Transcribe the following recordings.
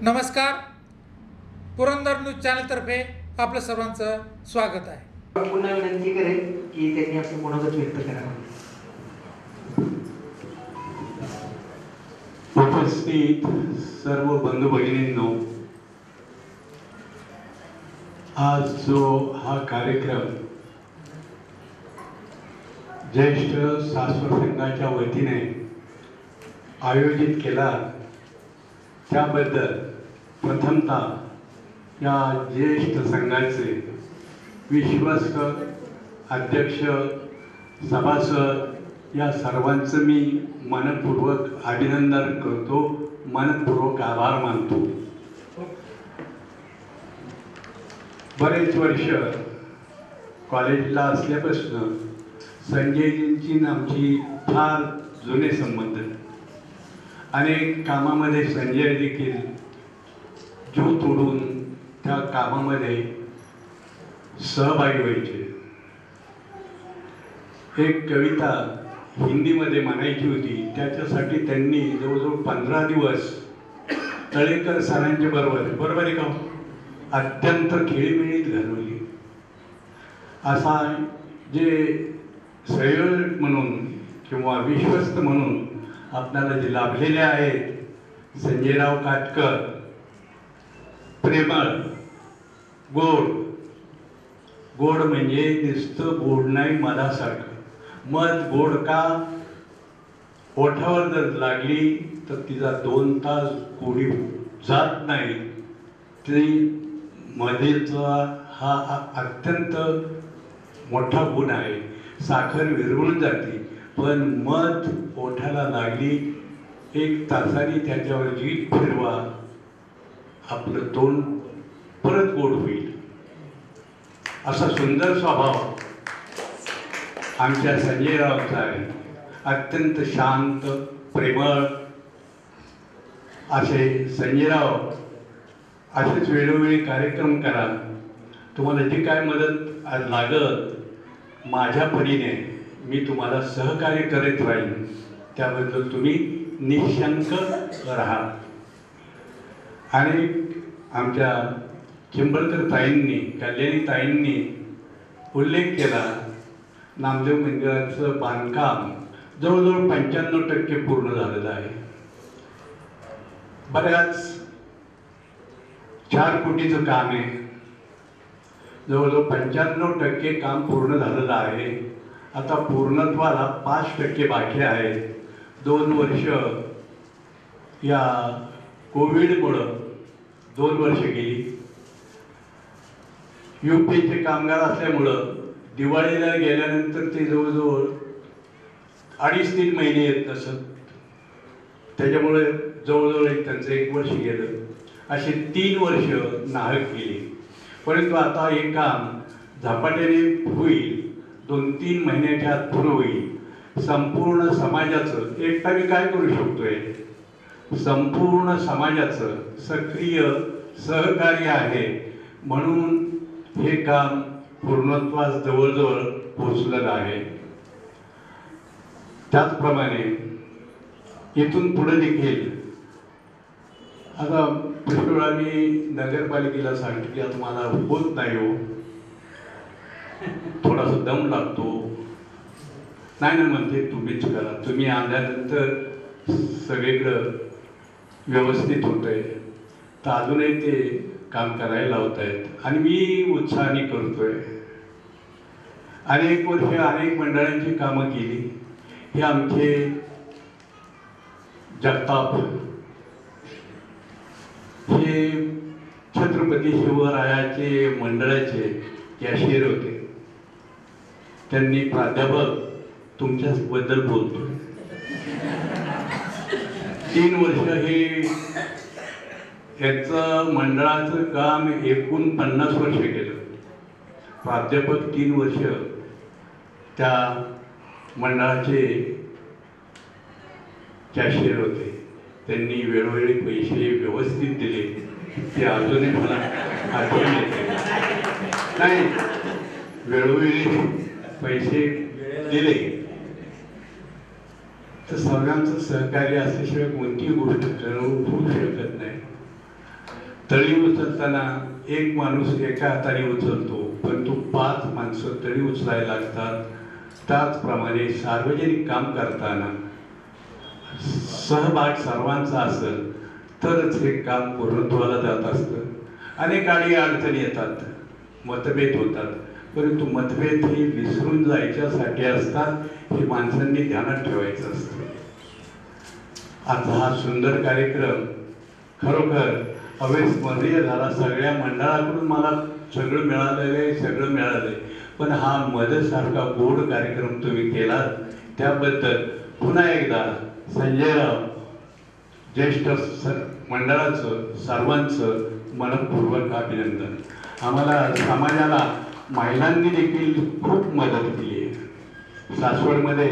नमस्कार. पुरंदर न्यूज चॅनलतर्फे आपलं सर्वांचं स्वागत आहे. पुन्हा विनंती करेन की त्यांनी आपलं मनोगत व्यक्त करावं. उपस्थित सर्व बंधू भगिनींनो, आज जो हा कार्यक्रम ज्येष्ठ शाश्वत संघाच्या वतीने आयोजित केला त्याबद्दल प्रथमतः या ज्येष्ठ संघाचे विश्वस्त अध्यक्ष, सभासद या सर्वांचं मी मनपूर्वक अभिनंदन करतो, मनपूर्वक आभार मानतो. बरेच वर्ष कॉलेजला असल्यापासून संजयजींची आमची फार जुने संबंध. अनेक कामामध्ये संजय देखील जीव तोडून त्या कामामध्ये सहभागी व्हायचे. एक कविता हिंदीमध्ये म्हणायची होती, त्याच्यासाठी त्यांनी जवळजवळ 15 दिवस तळेकर सरांच्या बरोबर आहे का, अत्यंत खेळीमेळीत घालवली. असा जे सहयोग म्हणून किंवा विश्वस्त म्हणून आपल्याला जे लाभलेले आहेत, संजयराव काटकर प्रेमळ, गोड गोड म्हणजे नुसतं गोड नाही, मधासारखं. मध गोड का, ओठावर जर लागली तर तिचा 2 तास गोडी जात नाही. ती मधेचा हा अत्यंत मोठा गुण आहे. साखर विरघळून जाते, पण मध ओठाला लागली 1 तासाने त्याच्यावर जीभ फिरवा, आपलं तोंड परत गोड होईल. असा सुंदर स्वभाव आमच्या संजयरावचा आहे. अत्यंत शांत, प्रेमळ असे संजयराव. असेच वेळोवेळी कार्यक्रम करा. तुम्हाला जी काय मदत आज लागत, माझ्या परीने मी तुम्हाला सहकार्य करत राहीन. त्याबद्दल तुम्ही निशंक राहा. आणि आमच्या चिंबळकर ताईंनी, कल्याणी ताईंनी उल्लेख केला, नामदेव मंदिराचं बांधकाम जवळजवळ 95% पूर्ण झालेलं आहे. बऱ्याच 4 कोटीचं काम आहे. जवळजवळ 95% काम पूर्ण झालेलं आहे. आता पूर्णत्वाला 5% बाकी आहे. 2 वर्ष या कोविडमुळं 2 वर्ष गेली. UPचे कामगार असल्यामुळं दिवाळीला गेल्यानंतर ते जवळजवळ 2.5-3 महिने येत नसत. त्याच्यामुळे जवळजवळ त्यांचं 1 वर्ष गेलं. असे 3 वर्ष नाहक गेली. परंतु आता हे काम झपाट्याने होईल. 2-3 महिन्याच्या आत पूर्ण होईल. संपूर्ण समाजाचं, एकटा मी काय करू शकतोय, संपूर्ण समाजाचं सक्रिय सहकार्य आहे. म्हणून हे काम पूर्णत्वास जवळजवळ पोचलेलं आहे. त्याचप्रमाणे इथून पुढे देखील आता पुष्कळ मी नगरपालिकेला सांगतो की आता मला होत नाही हो, थोडासा दम लागतो. नाही ना म्हणते, तुम्हीच करा. तुम्ही आल्यानंतर सगळीकडं व्यवस्थित होत आहे, तर अजूनही ते काम करायला लावत आहेत आणि मी उत्साहाने करतोय. अनेक वर्ष अनेक मंडळांची कामं केली. हे आमचे जगताप हे छत्रपती शिवरायाचे मंडळाचे कॅशियर होते. त्यांनी प्राध्यापक तुमच्याबद्दल बोलतो, 3 वर्ष हे याचं मंडळाचं काम एकूण 50 वर्ष केलं. प्राध्यापक 3 वर्ष त्या मंडळाचे कॅशियर होते. त्यांनी वेळोवेळी पैसे व्यवस्थित दिले. ते अजूनही मला आठवण येते. नाही, वेळोवेळी पैसे दिले तर सगळ्यांचं सहकार्य असल्याशिवाय कोणतीही गोष्ट करून होऊ शकत नाही. तळी उचलताना एक माणूस एका हाताने उचलतो, परंतु 5 माणसं तळी उचलायला लागतात. त्याचप्रमाणे सार्वजनिक काम करताना सहभाग सर्वांचा असेल तरच हे काम पूर्णत्वाला जात असतं. अनेक अडचणी येतात, मतभेद होतात, परंतु मतभेद हे विसरून जायच्यासाठी असतात, हे माणसांनी ध्यानात ठेवायचं असतं. आता हा सुंदर कार्यक्रम खरोखर अविस्मरणीय झाला. सगळ्या मंडळाकडून मला सगळं मिळालंय, पण हा मदसारखा गोड कार्यक्रम तुम्ही केलात त्याबद्दल पुन्हा एकदा संजयराव, ज्येष्ठ मंडळाचं सर्वांचं मनपूर्वक अभिनंदन. आम्हाला समाजाला महिलांनी देखील खूप मदत केली आहे. सासवडमध्ये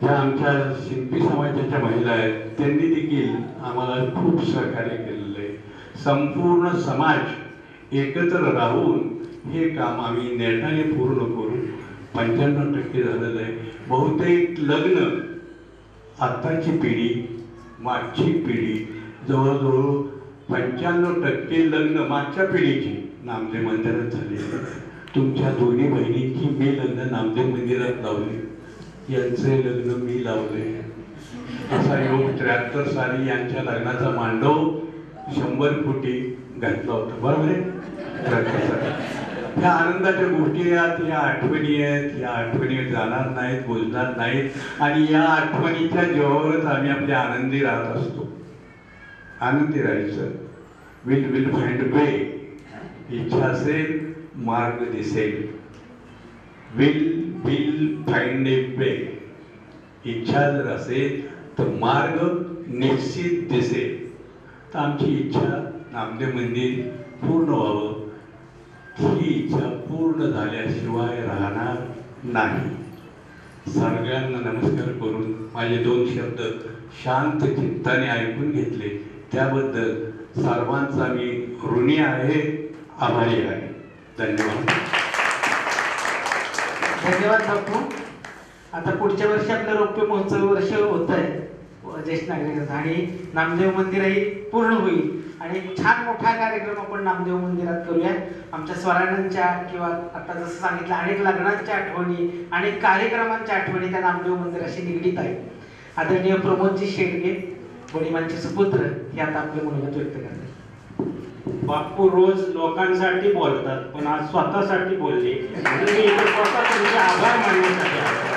ज्या आमच्या शिंपी समाजाच्या महिला आहेत त्यांनी देखील आम्हाला खूप सहकार्य केलेलं आहे. संपूर्ण समाज एकत्र राहून हे काम आम्ही नेटाने पूर्ण करू. 95% झालेलं आहे. बहुतेक लग्न आत्ताची पिढी, मागची पिढी, जवळजवळ 95% लग्न मागच्या पिढीची नामदेव मंदिरात झाली. तुमच्या दोन्ही बहिणींची मी लग्न नामदेव मंदिरात लावली, यांचे लग्न मी लावले. असा योग 73 साली यांच्या लग्नाचा मांडव 100 कोटी घातला होता, बरोबर आहे. ह्या आनंदाच्या गोष्टी आहेत, ह्या आठवणी आहेत. ह्या आठवणी जाणार नाहीत, बोलणार नाहीत, आणि या आठवणीच्या जीवावरच आम्ही आपल्या आनंदी राहत असतो. आनंदी राहायचं. Will find way. इच्छा असेल मार्ग दिसेल. विल फाइंड ए वे. इच्छा जर असेल तर मार्ग निश्चित दिसेल. तर आमची इच्छा नामदेव मंदिर पूर्ण व्हावं, ही इच्छा पूर्ण झाल्याशिवाय राहणार नाही. सगळ्यांना नमस्कार करून माझे 2 शब्द शांत चित्ताने ऐकून घेतले त्याबद्दल सर्वांचा मी ऋणी आहे, आभारी आहे. धन्यवाद. धन्यवाद बापू. आता पुढच्या वर्षी आपलं रौप्य महोत्सव वर्ष होत आहे ज्येष्ठ नागरिकांचा, आणि नामदेव मंदिरही पूर्ण होईल, आणि छान मोठा कार्यक्रम आपण नामदेव मंदिरात करूया. आमच्या स्वरांच्या किंवा आता जसं सांगितलं अनेक लग्नांच्या आठवणी, अनेक कार्यक्रमांच्या आठवणी त्या नामदेव मंदिराशी निगडीत आहेत. आदरणीय प्रमोदजी शेडगे, वडिलांचे सुपुत्र, हे आता आपले मनोगत व्यक्त करतात. बापू रोज लोकांसाठी बोलतात, पण आज स्वतःसाठी बोलले. मी इथे स्वतः तुमचे आभार मानण्यासाठी आलो.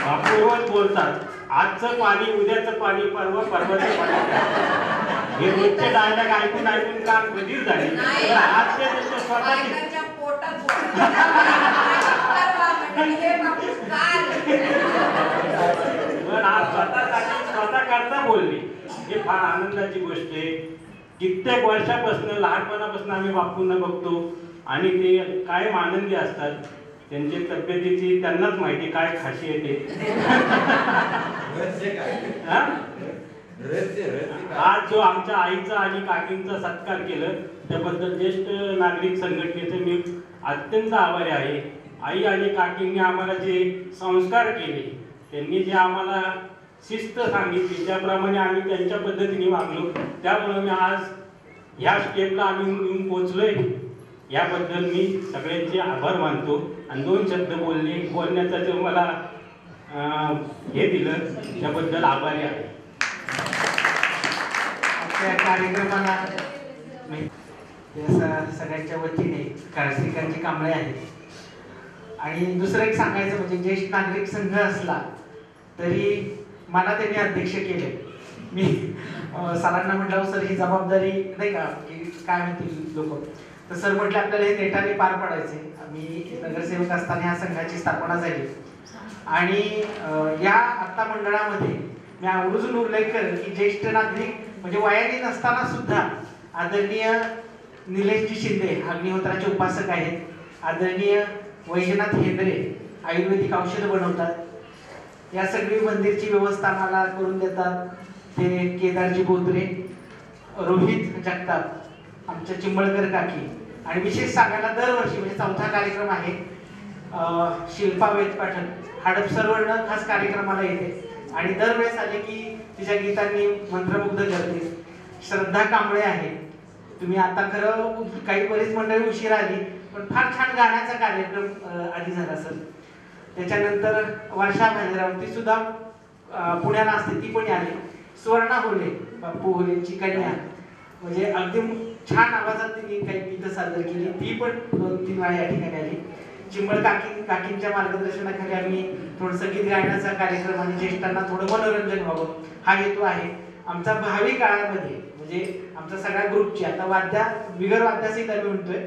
बापू रोज बोलतात, आजचं पाणी, उद्याचं पाणी, परवाचं पाणी. हे रोजचे डायलॉग ऐकून कान बधीर झाले. तर आज ते त्यांच्या स्वतःची पण आज स्वतःसाठी स्वतः करता बोलले. हे फार आनंदाची गोष्ट आहे. कित्येक वर्षापासून, लहानपणापासून आम्ही बापूंना बघतो, आणि ते कायम आनंदी असतात. त्यांच्या तब्येतीची त्यांनाच माहिती काय खासियत आहे. आज जो आमच्या आईचा आणि काकींचा सत्कार केलं त्याबद्दल ज्येष्ठ नागरिक संघटनेचे मी अत्यंत आभारी आहे. आई आणि काकींनी आम्हाला जे संस्कार केले, त्यांनी जे आम्हाला शिस्त सांगितली, त्याप्रमाणे आम्ही त्यांच्या पद्धतीने वागलो. त्यामुळे मी आज ह्या स्टेपला आम्ही येऊन पोचलोय. याबद्दल मी सगळ्यांचे आभार मानतो. आणि 2 शब्द बोलण्याचा जे मला हे दिलं त्याबद्दल आभारी आहे. आपल्या कार्यक्रमाला सगळ्यांच्या वतीने श्रीकांतजी कांबळे आहेत. आणि दुसरं एक सांगायचं म्हणजे ज्येष्ठ नागरिक संघ असला तरी मला त्यांनी अध्यक्ष केले. मी सरांना म्हटलं, सर ही जबाबदारी नाही का, की काय म्हणतील लोक, तर सर म्हटले आपल्याला हे नेटाने पार पडायचे. मी नगरसेवक असताना ह्या संघाची स्थापना झाली, आणि या आत्ता मंडळामध्ये मी आवर्जून उल्लेख करेन की ज्येष्ठ नागरिक म्हणजे वयाने नसताना सुद्धा आदरणीय निलेशजी शिंदे अग्निहोत्राचे उपासक आहेत. आदरणीय वैजनाथ हेंद्रे आयुर्वेदिक औषधं बनवतात. या सगळी मंदिरची व्यवस्था मला करून देतात ते केदारजी बोत्रे, रोहित जगताप, आमच्या चिंबळकर काकी. आणि विशेष सांगायला दरवर्षी म्हणजे 4था कार्यक्रम आहे, शिल्पा वेदपाठन हडपसरवरनं खास कार्यक्रमाला येते, आणि दरवेळेस आले की तिच्या गीतांनी मंत्रमुग्ध करते. श्रद्धा कांबळे आहे, तुम्ही आता खरं काही बरीच मंडळी उशीर आली, पण फार छान गाण्याचा कार्यक्रम आधी झाला सर. त्याच्यानंतर वर्षा भालेराव, ती सुद्धा पुण्याला असते, ती पण आली. सुवर्णा होले, बापू होलेंची कन्या, म्हणजे अगदी छान आवाजात तिने काही गीतं सादर केली, ती पण 2-3 वेळा या ठिकाणी आली. चिंबळ काकींच्या मार्गदर्शनाखाली आम्ही थोडंसं गीत गायनाचा कार्यक्रम आणि ज्येष्ठांना थोडं मनोरंजन व्हावं हा हेतू आहे आमचा. भावी काळामध्ये म्हणजे आमच्या सगळ्या ग्रुपची आता बिगर वाद्यासहित आम्ही म्हणतोय,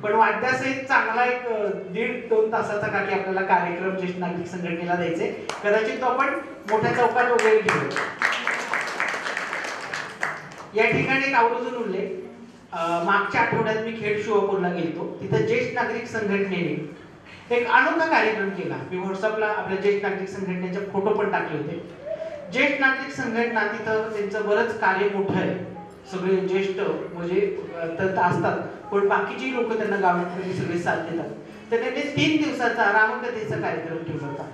पण वाद्यासहित चांगला एक 1.5-2 तासाचा काही आपल्याला कार्यक्रम ज्येष्ठ नागरिक संघटनेला द्यायचे. कदाचित तो आपण मोठ्या चौकात वगैरे घेऊ. या ठिकाणी एक आवर्जून उल्लेख, मागच्या आठवड्यात मी खेड शिवापूरला गेलो. तिथं ज्येष्ठ नागरिक संघटनेने एक अनोखा कार्यक्रम केला. मी व्हॉट्सअपला आपल्या ज्येष्ठ नागरिक संघटनेचे फोटो पण टाकले होते. ज्येष्ठ नागरिक संघटना तिथं त्यांचं बरंच कार्य मोठं आहे. सगळे ज्येष्ठ म्हणजे असतात, पण बाकीची लोक त्यांना गावात सगळे साथ देतात. तर त्यांनी 3 दिवसाचा रामकथेचा कार्यक्रम ठेवला होता.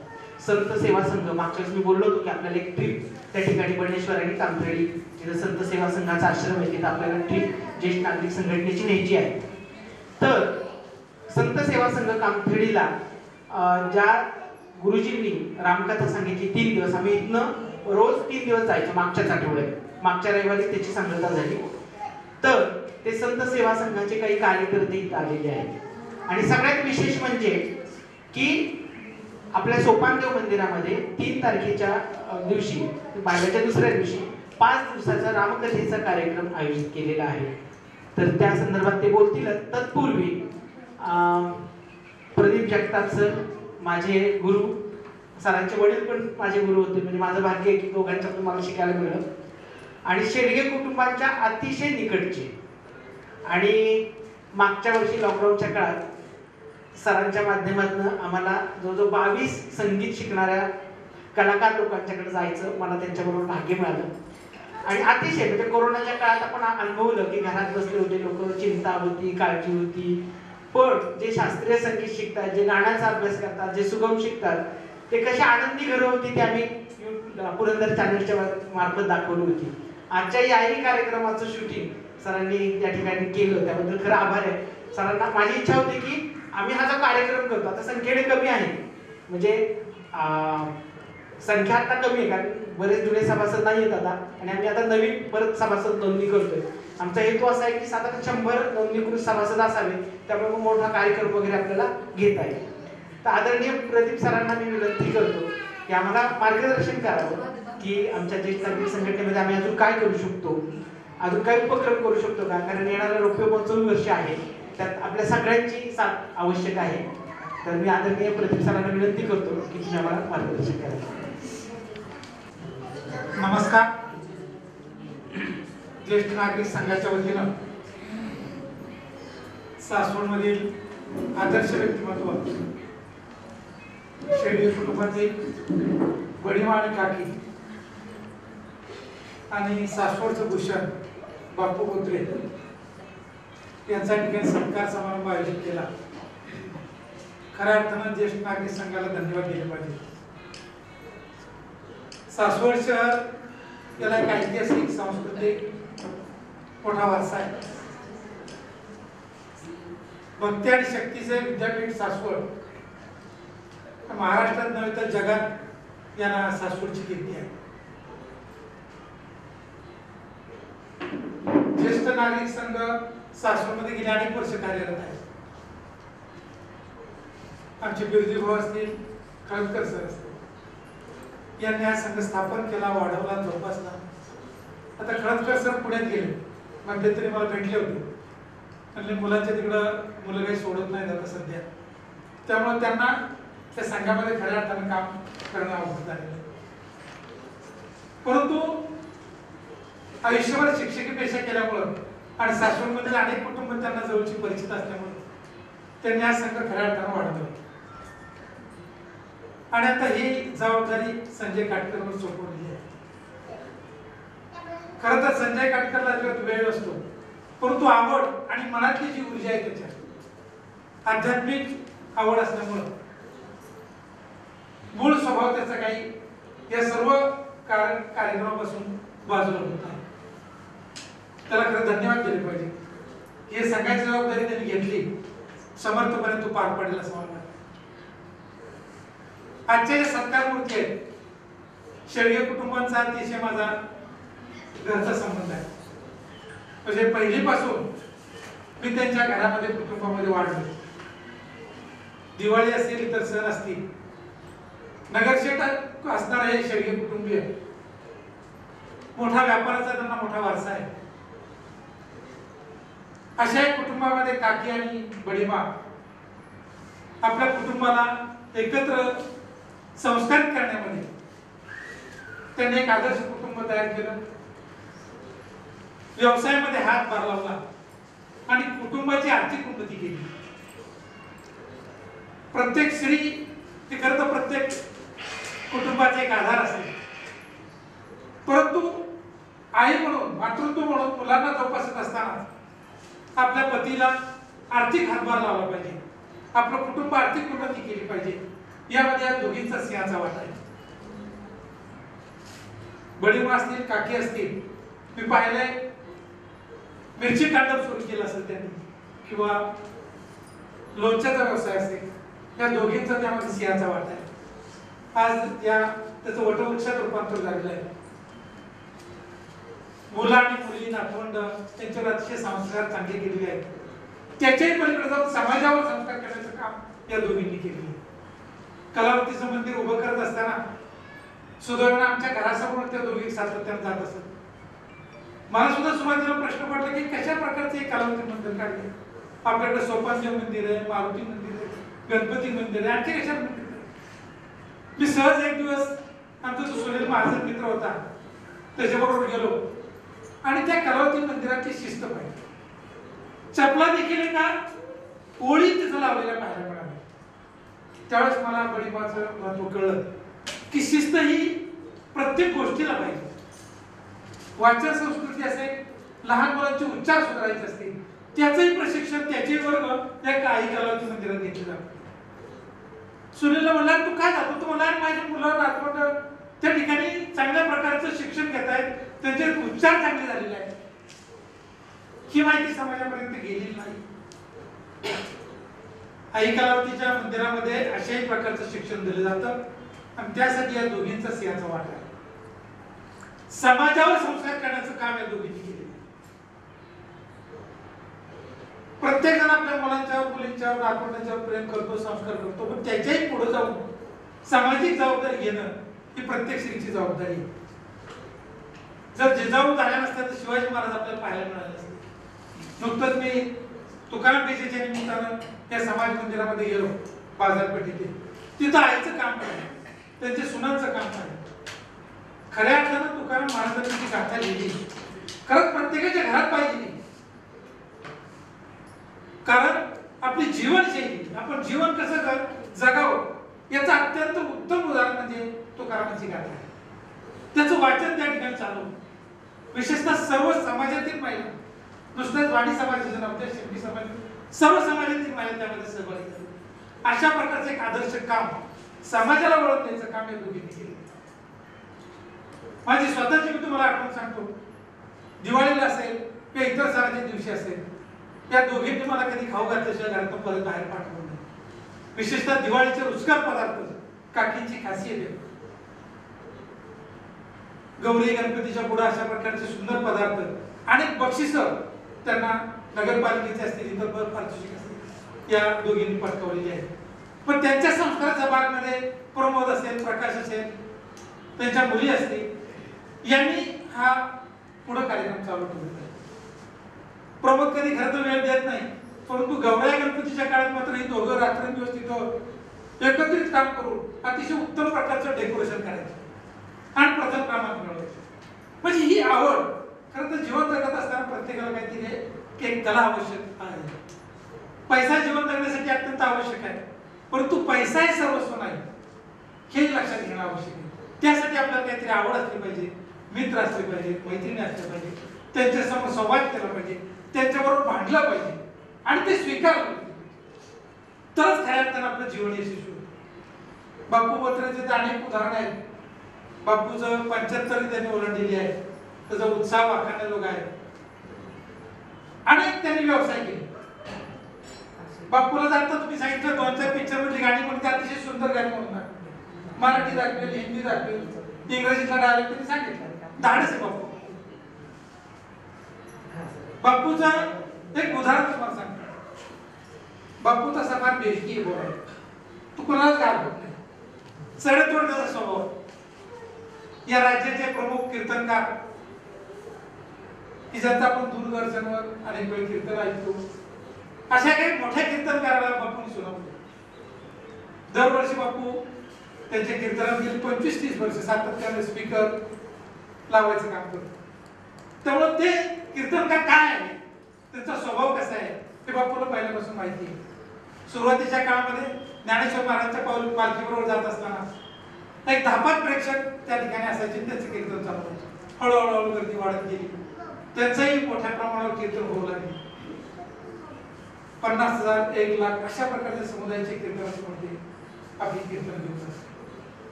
संत सेवा संघ, मागच्या वेळेस मी बोललो होतो की आपल्याला एक ट्रिप त्या ठिकाणी बळेश्वर आणि कामथळी जिथं संत सेवा संघाचा आश्रम आहे तिथं आपल्याला ट्रिप ज्येष्ठ नागरिक संघटनेची न्यायची आहे. तर संत सेवा संघ कामथळीला ज्या गुरुजींनी रामकथा सांगितली 3 दिवस, आम्ही इथनं रोज 3 दिवस जायचो. मागच्याच आठवड्यात, मागच्या रविवारी त्याची सांगता झाली. तर ते संत सेवा संघाचे काही कार्यकर्ते इथं आलेले आहेत. आणि सगळ्यात विशेष म्हणजे की आपल्या सोपानदेव मंदिरामध्ये 3 तारखेच्या दिवशी, बायबाच्या दुसऱ्या दिवशी 5 दिवसाचा रामकथेचा कार्यक्रम आयोजित केलेला आहे. तर त्या संदर्भात ते बोलतील. तत्पूर्वी प्रदीप जगताप सर, माझे गुरु, सरांचे वडील पण माझे गुरु होते, म्हणजे माझं भाग्य आहे की दोघांच्याकडून मला शिकायला मिळालं. आणि शेडगे कुटुंबांच्या अतिशय निकटचे. आणि मागच्या वर्षी लॉकडाऊनच्या काळात सरांच्या माध्यमातून आम्हाला जवळजवळ 22 संगीत शिकणाऱ्या कलाकार लोकांच्याकडे जायचं मला त्यांच्याबरोबर भाग्य मिळालं. आणि अतिशय म्हणजे कोरोनाच्या काळात आपण अनुभवलं की घरात बसले होते लोक, चिंता होती, काळजी होती, पण जे शास्त्रीय संगीत शिकतात, जे गाण्याचा अभ्यास करतात, जे सुगम शिकतात, ते कशी आनंदी घरं होती ते आम्ही पुरंदर चॅनलच्या मार्फत दाखवली होती. आजच्या याही कार्यक्रमाचं शूटिंग सरांनी त्या ठिकाणी केलं, त्याबद्दल खरं आभार आहे सरांना. माझी इच्छा होती की आम्ही हा जो कार्यक्रम करतो, आता संख्येने कमी आहे, म्हणजे संख्या आता कमी आहे कारण बरेच जुने सभासद नाही येत आता, आणि आम्ही आता नवीन परत सभासद नोंदणी करतोय. आमचा हेतू असा आहे की साधारण 100 नोंदणीकृत सभासद असावे, त्यामुळे मोठा कार्यक्रम वगैरे आपल्याला घेता येईल. तर आदरणीय प्रदीप सरांना मी विनंती करतो की आम्हाला मार्गदर्शन करावं की आमच्या ज्येष्ठ नागरिक संघटनेमध्ये आम्ही अजून काय करू शकतो, अजून काय उपक्रम करू शकतो का, कारण येणारं रौप्य महोत्सवी वर्ष आहे, त्यात आपल्या सगळ्यांची साथ आवश्यक आहे. तर मी आदरणीय प्रदीप सरांना विनंती करतो की तुम्ही आम्हाला मार्गदर्शन करा. नमस्कार. ज्येष्ठ नागरिक संघाच्या वतीनं सासवडमधील आदर्श व्यक्तिमत्व शेडगे कुटुंबातील बडीमा आणि काकी आणि सासवडचं भूषण बापू बोत्रे यांचा ठिकाणी सत्कार समारंभ आयोजित केला. खऱ्या अर्थानं ज्येष्ठ नागरिक संघाला धन्यवाद दिले पाहिजे. सासवड शहर याला एक ऐतिहासिक सांस्कृतिक मोठा वारसा आहे. भक्ती आणि शक्तीचे विद्यापीठ सासवड, महाराष्ट्रात नव्हे तर जगात यांना सासवडची कीर्ती आहे. ज्येष्ठ नागरिक संघ सासवडमध्ये गेले अनेक वर्ष कार्यरत आहे. आमचे बिरजी भाऊ असतील, खळदकर सर असतील, यांनी हा संघ स्थापन केला, वाढवला, जोपासला. आता खळदकर सर पुण्यात गेले, मध्यंतरी मला भेटले होते, म्हणले मुलांच्या तिकडं मुलं काही सोडत नाहीत आता सध्या, त्यामुळे त्यांना त्या संघामध्ये खऱ्या अर्थानं काम करणं अवघड झालेलं. परंतु आयुष्यभर शिक्षकी पेशा केल्यामुळं आणि सासवडमधील अनेक कुटुंब त्यांना जवळची परिचित असल्यामुळे त्यांनी हा संघ खऱ्या अर्थानं वाढवला. आणि आता ही जबाबदारी संजय काटकरवर सोपवली आहे. खरं तर संजय काटकरला जो वेळ असतो, परंतु आवड आणि मनातली जी ऊर्जा आहे त्याच्यात आध्यात्मिक आवड असल्यामुळं मूळ स्वभाव त्याचा काही या सर्व कार्यक्रमापासून बाजूला होत आहे. त्याला खरं धन्यवाद दिले पाहिजे. हे सांगायची जबाबदारी त्यांनी घेतली, समर्थपणे तो पार पडला असं मला वाटतं. आजच्या ज्या सत्कार मूर्ती आहेत, शेळके कुटुंबांचा अतिशय माझा घरचा संबंध आहे. म्हणजे पहिलीपासून मी त्यांच्या घरामध्ये कुटुंबामध्ये वाढलो. दिवाळी असेल, इतर सण असतील, नगरशेठ असणारे हे शेळके कुटुंबीय मोठा व्यापाराचा त्यांना मोठा वारसा आहे. अशा एक कुटुंबामध्ये काकी आणि बडीमा आपल्या कुटुंबाला एकत्र संस्कारित करण्यामध्ये त्यांनी एक आदर्श कुटुंब तयार केलं. व्यवसायामध्ये हातभार लावला आणि कुटुंबाची आर्थिक उन्नती केली. प्रत्येक स्त्री हे खरं तर प्रत्येक कुटुंबाचा एक आधार असेल, परंतु आई म्हणून, मातृत्व म्हणून मुलांना जोपासत असताना आपल्या पतीला आर्थिक हातभार लावला पाहिजे, आपलं कुटुंब आर्थिक उन्नती केली पाहिजे. यामध्ये या दोघींचा सिंहाचा वाटा आहे. बडीमा असतील, काकी असतील, मी पाहिलंय मिरची कांडप सुरू केलं असेल त्यांनी, किंवा लोणच्याचा व्यवसाय असेल, या दोघींचा त्यामध्ये सिंहाचा वाटा आहे. आज त्याचं वटवृक्षात रूपांतर झालेलं आहे. मुलं आणि मुली, नातवंड त्यांच्यावर अतिशय संस्कार चांगले केलेले आहेत. त्याच्याही पलीकडे जाऊन समाजावर संस्कार करण्याचं काम या दोघींनी केलेलं आहे. कलावतीचं मंदिर उभं करत असताना सुदैवानं आमच्या घरासमोर त्या दोघी सातत्याने जात असत. मला सुद्धा सुरुवातीला प्रश्न पडला की कशा प्रकारचे एक कलावती मंदिर काढले. आपल्याकडे सोपानदेव मंदिर आहे, मारुती मंदिर आहे, गणपती मंदिर आहे, आणखी कशा मंदिर आहे. मी सहज एक दिवस आमचा जो सुनील महाजन मित्र होता त्याच्याबरोबर गेलो आणि त्या कलावती मंदिराची शिस्त पाहिली. चपला देखील एका ओळी तिथं लावलेल्या पाहायला मिळाल्या. त्यावेळेस मला बडीमाचं महत्व कळलं की शिस्त ही प्रत्येक गोष्टीला पाहिजे. वाचन संस्कृती असेल, लहान मुलांचे उच्चार सुधारायचे असतील, त्याचंही प्रशिक्षण, त्याचे वर्ग त्या काही कलावती मंदिरात घेतले जातात. सुनीलला म्हणला तू काय जातो? तू म्हणला माझ्या मुलं नातवंड त्या ठिकाणी चांगल्या प्रकारचं शिक्षण घेत आहेत, त्यांचे उच्चार चांगले झालेले आहेत. ही माहिती समाजापर्यंत गेलेली नाही. आई कलावतीच्या मंदिरामध्ये अशाही प्रकारचं शिक्षण दिलं जातं आणि त्यासाठी या दोघींचा सिंहाचा वाटा आहे. समाजावर संस्कार करण्याचं काम या दोघींनी केले. प्रत्येक जण आपल्या मुलांच्यावर, मुलींच्यावर, नातवंडांच्यावर प्रेम करतो, संस्कार करतो, पण त्याच्याही पुढे जाऊन सामाजिक जबाबदारी घेणं ही प्रत्येक स्त्रीची जबाबदारी आहे. जर जिजाऊ झाल्या नसत्या तर शिवाजी महाराज आपल्याला पाहायला मिळाले असते. नुकतंच मी तुकाराम पेशेच्या निमित्तानं त्या समाज मंदिरामध्ये गेलो, बाजारपेठेतील. तिथं आईचं काम पाहिजे, त्यांच्या सुनांचं काम पाहिजे. खऱ्या अर्थानं तुकाराम महाराजांनी ती गाथा लिहिली, खरंच प्रत्येकाच्या घरात पाहिजे. कारण आपली जीवनशैली, आपण जीवन कसं जगावं याचं अत्यंत उत्तम उदाहरण म्हणजे तुकारामांची गाथा आहे. त्याचं वाचन त्या ठिकाणी चालू, विशेषतः सर्व समाजातील महिला, नुसत्याच वाणी समाजाच्या नव्हत्या, शिंपी समाज, सर्व समाजातील महिला त्यामध्ये सहभागी झाली. अशा प्रकारचं एक आदर्श काम समाजाला ओळख द्यायचं काम या दोघींनी केलं. माझी स्वतःची मी तुम्हाला आठवण सांगतो. दिवाळीला असेल किंवा इतर सणाच्या दिवशी असेल, या दोघींनी मला कधी खाऊ घातल्याशिवाय घरातून परत बाहेर पाठवलं नाही. विशेषतः दिवाळीचे रुचकर पदार्थ काकींची खासियत आहे. गौरी गणपतीच्या पुढे अशा प्रकारचे सुंदर पदार्थ, अनेक बक्षिस त्यांना नगरपालिकेचे असतील, इतर पारितोषिक असतील, या दोघींनी पटकावलेली आहेत. पण त्यांच्या संस्काराच्या भागमध्ये प्रमोद असेल, प्रकाश असेल, त्यांच्या मुली असतील, यांनी हा पुढे कार्यक्रम चालू ठेवला. प्रमोद कधी खरं तर वेळ देत नाही, परंतु गौऱ्या गणपतीच्या काळात मात्र ही दोघं रात्रंदिवस तिथं एकत्रित काम करून अतिशय उत्तम प्रकारचं डेकोरेशन करायचं आणि प्रथम क्रमांक मिळवायचं. म्हणजे ही आवड खरं तर जीवन जगत असताना प्रत्येकाला काहीतरी एक कला आवश्यक आहे. पैसा जीवन जगण्यासाठी अत्यंत आवश्यक आहे, परंतु पैसा हे सर्वस्व नाही हे लक्षात घेणं आवश्यक आहे. त्यासाठी आपल्याला काहीतरी आवड असली पाहिजे, मित्र असले पाहिजे, मैत्रिणी असले पाहिजे, त्यांच्यासमोर संवाद केला पाहिजे, त्यांच्याबरोबर भांडलं पाहिजे आणि ते स्वीकारलं पाहिजे, तरच खऱ्या अर्थानं आपलं जीवन यशस्वी होतं. बापू बोत्रेचे तर अनेक उदाहरण आहेत. बापूचं 75 त्यांनी ओलांडलेली आहे, त्याचा उत्साह वाखाणलेला लोक आहे. अनेक त्यांनी व्यवसाय केले. बापूला जाता तुम्ही सांगितलं 2-4 पिक्चर मधली गाणी म्हणून अतिशय सुंदर गाणी म्हणून दाखवली. मराठी दाखवेल, हिंदी दाखवेल, इंग्रजीतला डायलॉग त्यांनी सांगितलं. धाडस आहे बापू. बापूचं एक उदाहरण तुम्हाला सांगतो. बापू तसा फार बेरकी बोलाय, तू कोणालाच घालवत नाही, सडेतोड त्याचा स्वभाव. या राज्याचे प्रमुख कीर्तनकार की ज्यांचा आपण दूरदर्शनवर अनेक वेळ कीर्तन ऐकतो, अशा काही मोठ्या कीर्तनकाराला बापूंनी सुनावलं. दरवर्षी बापू त्यांच्या कीर्तनात गेली 25-30 वर्ष सातत्याने स्पीकर लावायचं काम करतो. त्यामुळे ते कीर्तनकार काय आहे, त्यांचा स्वभाव कसा आहे ते बापूला पहिल्यापासून माहिती आहे. सुरुवातीच्या काळामध्ये ज्ञानेश्वर महाराजांच्या पालखीबरोबर जात असताना एक 10-5 प्रेक्षक त्या ठिकाणी असायचे, त्यांचं कीर्तन चालू होतं. हळूहळू गर्दी वाढत गेली, त्यांचंही मोठ्या प्रमाणावर कीर्तन होऊ लागले. 50,000, 1,00,000 अशा प्रकारचे समुदायाचे कीर्तनामध्ये आपली कीर्तन घेऊन जातात.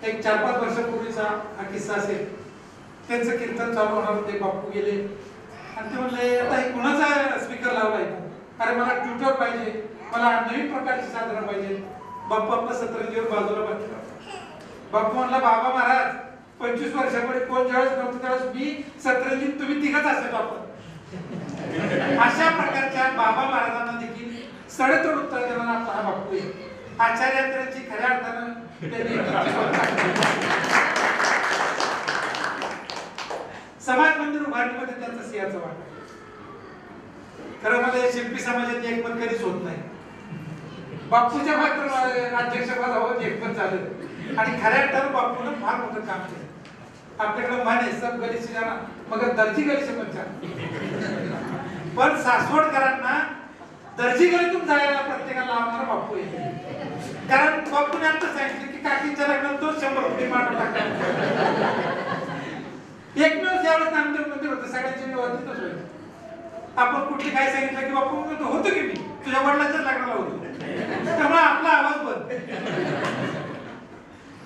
एक 4-5 वर्षापूर्वीचा हा किस्सा असेल. त्यांचं कीर्तन चालू होणार होते, बापू गेले आणि ते म्हणले आता हे कोणाचा स्पीकर लावलाय? अरे मला ट्विटर पाहिजे, मला नवीन प्रकारची साधनं पाहिजे. बापू आपला सतरंजीवर बाजूला बसला. बापू म्हणला बाबा महाराज 25 वर्षापूर्वी कोण ज्यावेळेस नव्हतं त्यावेळेस मी सतरंजी, तुम्ही तिघच असेल आपण. अशा प्रकारच्या बाबा महाराजांना देखील सडेतोड उत्तर देणारा आपला हा बापू आहे. आचार्यांची खऱ्या अर्थानं समाज मंदिर उभारणीमध्ये त्यांचा सिंहाचा वाटा. खरं मला शिल्पी समाजाची एकमत कधीच होत नाही. बापूच्या मात्र अध्यक्षपदावर एकमत झालं आणि खऱ्या अर्थानं बापूनं फार मोठं काम केलं. आपल्याकडे म्हण आहे सब गली से जाना मगर दर्जी गली से मत जाना. पण सासवडकरांना दर्जी गलीतून जायला प्रत्येकाला लावणारा बापू आहे. कारण बापूने आता सांगितलं की काकीच्या लग्नात 100 कोटी मानव टाकला. एकमेव त्यावेळेस नामदेव मंदिर होतं, सगळ्यांची व्यवस्थितच व्हायचं. आपण कुठली काय सांगितलं की बापू म्हणतो होतो की मी तुझ्या वडिलांच्याच लग्नाला होतो, त्यामुळे आपला आवाज बंद.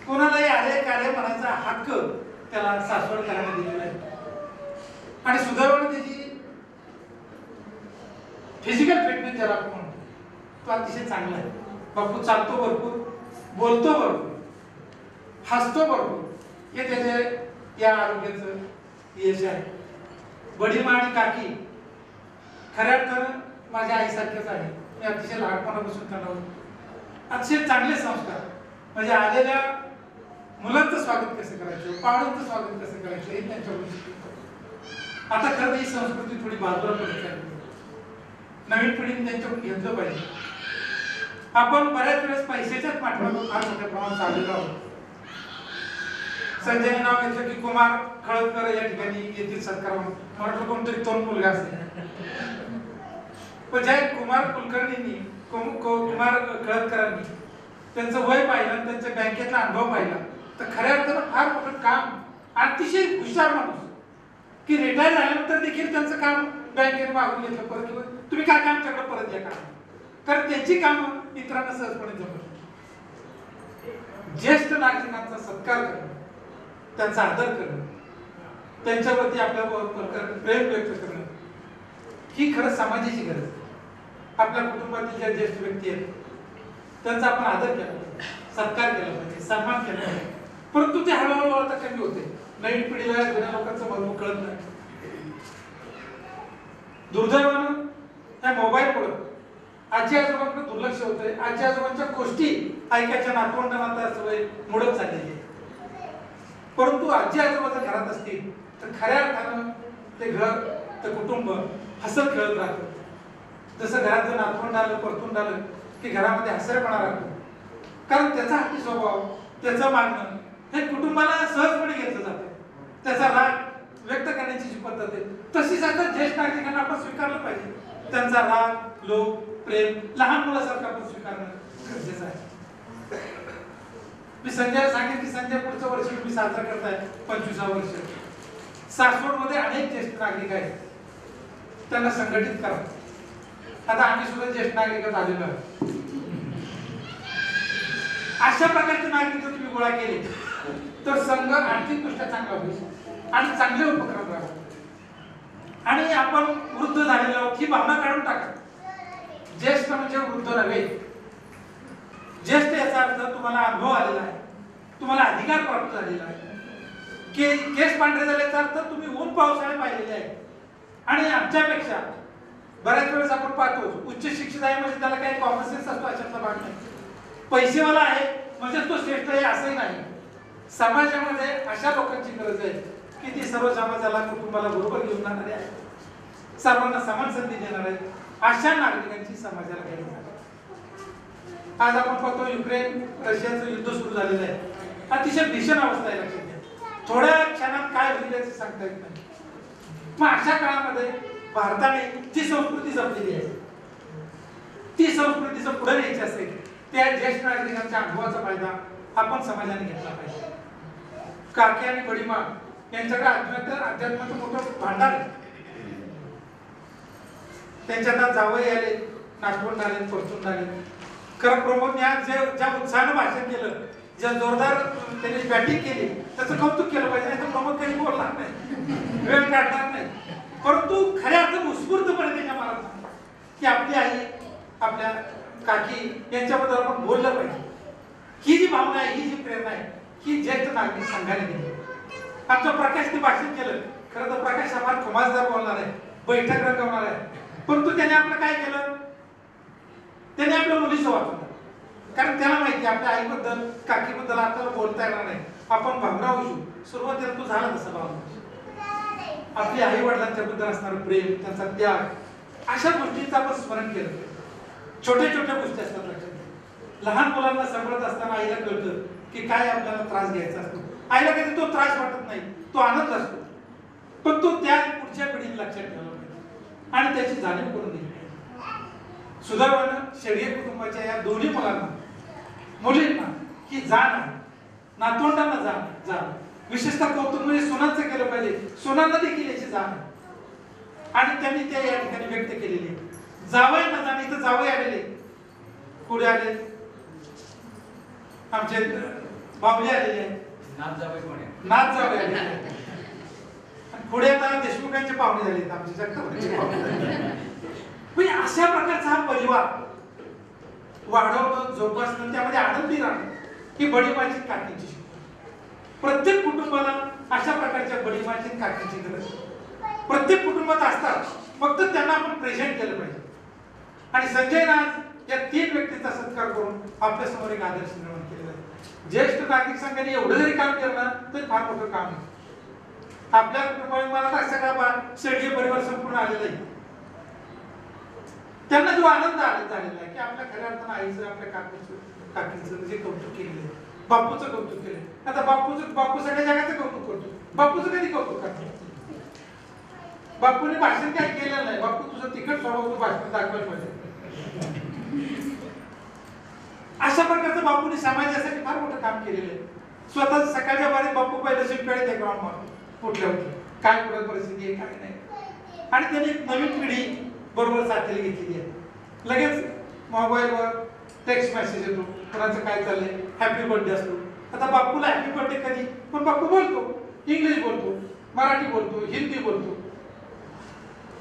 कोणालाही आले काले म्हणायचा हक्क त्याला सासवडकरांना दिलेला आहे. आणि सुदैवाने त्याची फिजिकल फिटनेस ज्याला आपण म्हणतो तो अतिशय चांगला आहे. बापू चालतो भरपूर, बोलतो भरपूर, हसतो भरपूर. हे त्याचे या आरोग्याचं यश आहे. वडील आणि काकी खऱ्या अर्थानं माझ्या आईसारखेच आहे. मी अतिशय लहानपणापासून त्यांना अतिशय चांगले संस्कार, म्हणजे आलेल्या मुलांचं स्वागत कसं करायचं, पाहुण्यांचं स्वागत कसं करायचं हे त्यांच्याकडून शिकतो. आता खरं ही संस्कृती थोडी बाजूला पडत आहे. नवीन पिढीने त्यांच्याकडून घेतलं पाहिजे. आपण बऱ्याच वेळेस पैशाच्याच पाठीमागे फार मोठ्या प्रमाणात चाललेलो आहोत. संजयने नाव घेतलं की कुमार खळदकर या ठिकाणी येथील सत्कार म्हटलं कोणतरी तरुण मुलगा असेल. पण ज्या कुमार कुलकर्णींनी कुमार खळदकरांनी त्यांचं वय पाहिलं, त्यांच्या बँकेतला अनुभव पाहिला, तर खऱ्या अर्थानं फार मोठं काम, अतिशय हुशार माणूस की रिटायर झाल्यानंतर देखील त्यांचं काम बँकेने मागून घेतलं परत, तुम्ही काय काम आमच्याकडे परत घ्या काम. कारण त्यांची कामं इतरांना सहजपणे जमत. ज्येष्ठ नागरिकांचा सत्कार करणं, त्यांचा आदर करणं, त्यांच्यावरती आपल्या प्रेम व्यक्त करणं ही खरं समाजाची गरज आहे. आपल्या कुटुंबातील ज्या ज्येष्ठ व्यक्ती आहेत त्यांचा आपण आदर केला पाहिजे, सत्कार केला पाहिजे, सन्मान केला पाहिजे. परंतु ते हळूहळू आता कमी होते. नवीन पिढीला जुन्या लोकांचं महत्व कळत नाही. दुर्दैवानं त्या मोबाईलमुळे आजी आजोबांकडे दुर्लक्ष होतंय. आजी आजोबांच्या गोष्टी ऐकायच्या नातवंडांना सवय मोडत चाललेली आहे. परंतु आजी आजोबा जर घरात असतील तर खऱ्या अर्थानं ते घर, ते कुटुंब हसत खेळत राहतं. जसं घरात जर नातवंड आलं, परतून आलं की घरामध्ये हसरेपणा राहतो. कारण त्याचा हक्की स्वभाव, त्याचं मागणं हे कुटुंबाला सहजपणे घेतलं जातं. त्याचा राग व्यक्त करण्याची जी पद्धत आहे तशीच आता ज्येष्ठ नागरिकांना आपण स्वीकारलं पाहिजे. त्यांचा राग, लोभ, प्रेम लहान मुलासारखं आपण स्वीकारणं गरजेचं आहे. मी संजय सांगेन की संजय पुढचं वर्ष तुम्ही साजरा करताय 25वा वर्ष. सासवडमध्ये अनेक ज्येष्ठ नागरिक आहेत, त्यांना संघटित करा. आता आम्ही सुद्धा ज्येष्ठ नागरिकात आलेलो आहोत. अशा प्रकारचे नागरिक जर तुम्ही गोळा केले तर संघ आर्थिकदृष्ट्या चांगला होईल आणि चांगले उपक्रम राहतील. आणि आपण वृद्ध झालेलो आहोत ही भावना काढून टाका. ज्येष्ठ म्हणजे वृद्ध नव्हे. ज्येष्ठ याचा अर्थ तुम्हाला अनुभव आलेला आहे, तुम्हाला अधिकार प्राप्त झालेला आहे. केस पांढरे झाल्याचा अर्थ तुम्ही ऊन पावसाळे पाहिलेले आहे. आणि आमच्यापेक्षा बऱ्याच वेळेस आपण पाहतो उच्च शिक्षित आहे म्हणजे त्याला काही कॉमन सेन्स असतो अशातला भाग नाही. पैसेवाला आहे म्हणजे तो श्रेष्ठ आहे असंही नाही. समाजामध्ये अशा लोकांची गरज आहे की ती सर्व समाजाला कुटुंबाला बरोबर घेऊन जाणारे आहे, सर्वांना समान संधी देणार आहे. अशा नागरिकांची समाजाला गरज आहे. आज आपण पाहतो युक्रेन रशियाचं युद्ध सुरू झालेलं आहे. अतिशय भीषण अवस्था आहे. लक्षात घ्या, थोड्या क्षणात काय होईल याचं सांगता येत नाही. मग अशा काळामध्ये भारताने जी संस्कृती जपलेली आहे ती संस्कृती जर पुढे न्यायची असेल त्या ज्येष्ठ नागरिकांच्या अनुभवाचा फायदा आपण समाजाने घेतला पाहिजे. काकी आणि बडीमा यांच्याकडे अध्यात्माचं मोठं भांडार आहे. त्यांच्यात जावई आले, नातवंड आले, परतून आले. खरं प्रमोदने आज ज्या उत्साहानं भाषण केलं, ज्या जोरदार त्यांनी बॅटिंग केली त्याचं कौतुक केलं पाहिजे. नाही तर प्रमोद काही बोलणार नाही, वेळ काढणार नाही. परंतु खऱ्या अर्थानं उत्स्फूर्तपणे त्याच्या मनात की आपली आई आपल्या काकी यांच्याबद्दल आपण बोललं पाहिजे. ही जी भावना आहे, ही जी प्रेरणा आहे, ही ज्येष्ठ नागरिक संघाने दिली. आमचा प्रकाशने भाषण केलं. खरं तर प्रकाश हा फार खमासदार बोलणार आहे, बैठक रंगवणार आहे. परंतु त्याने आपलं काय केलं, त्याने आपल्या मुलीचं वाचवलं. कारण त्याला माहिती आपल्या आईबद्दल काकीबद्दल आपल्याला बोलता येणार नाही, आपण भावना होऊ. सुरुवातीला तो झाला तसा भावना. आपल्या आई वडिलांच्या बद्दल असणारं प्रेम, त्यांचा त्याग, अशा गोष्टींचं आपण स्मरण केलं. छोट्या छोट्या गोष्टी असतात. लक्षात लहान मुलांना सांभाळत असताना आईला कळतं की काय आपल्याला त्रास घ्यायचा असतो. आईला कधी तो त्रास वाटत नाही, तो आनंद असतो. पण तो त्या पुढच्या पिढीने लक्षात ठेवला पाहिजे आणि त्याची जाणीव करून दिली पाहिजे. सुदैवानं शेडगे कुटुंबाच्या या दोन्ही मुलींना ही जाण आहे, नातवंडांना जाण. विशेषतः कौतुक म्हणजे सुनांचं केलं पाहिजे, सुनांना देखील याची जाण आहे आणि त्यांनी त्या या ठिकाणी व्यक्त केलेली आहे. जावयांना जाण, इथं जावई आलेले, पुढे आले आमचे बाबले आलेले, नाथ जावई आलेले. पुढे आता देशमुखांचे पाहुणे झाले, आमचे जगतापचे पाहुणे झाले. म्हणजे अशा प्रकारचा हा परिवार वाढवणं, जोपासणं, त्यामध्ये आनंदी राहणं ही बडीमाची काकीची शिकवण. प्रत्येक कुटुंबाला अशा प्रकारच्या बडीमाची काकीची गरज प्रत्येक कुटुंबात असतात. फक्त त्यांना आपण प्रेझेंट केलं पाहिजे. आणि संजय नाथ या 3 व्यक्तींचा सत्कार करून आपल्या समोर एक आदर्श निर्माण केलेला आहे. ज्येष्ठ नागरिक संघाने एवढं जरी काम केलं ना तर फार मोठं काम आहे. आपल्या कुटुंबामध्ये मला सगळा शेडगे परिवार संपूर्ण आलेला आहे. त्यांना जो आनंद झालेला आहे की आपल्या खऱ्या अर्थानं आईचं, आपल्या काकीचं जे कौतुक केलेलं आहे, बापूचं कौतुक केलं. आता बापू सगळ्या जगाचं कौतुक करतो. बापूचं कधी कौतुक करतो? बापूने भाषण काय केलं नाही. बापू तुझं तिखट स्वभाव भाषण दाखवायला पाहिजे. अशा प्रकारचं बापूने समाजासाठी फार मोठं काम केलेलं आहे. स्वतः सकाळच्या बारीत बापू पहिलं शिंपळ्यात एक राऊंड मारतो, कुठल्या होती काय कुठं परिस्थिती आहे काय नाही. आणि त्यांनी एक नवीन पिढी बरोबर साथीला घेतलेली आहे. लगेच मोबाईलवर टेक्स्ट मेसेज येतो, कोणाचं काय चाललंय, हॅपी बर्थडे असतो. आता बापूला हॅपी बर्थडे कधी, पण बापू बोलतो, इंग्लिश बोलतो, मराठी बोलतो, हिंदी बोलतो.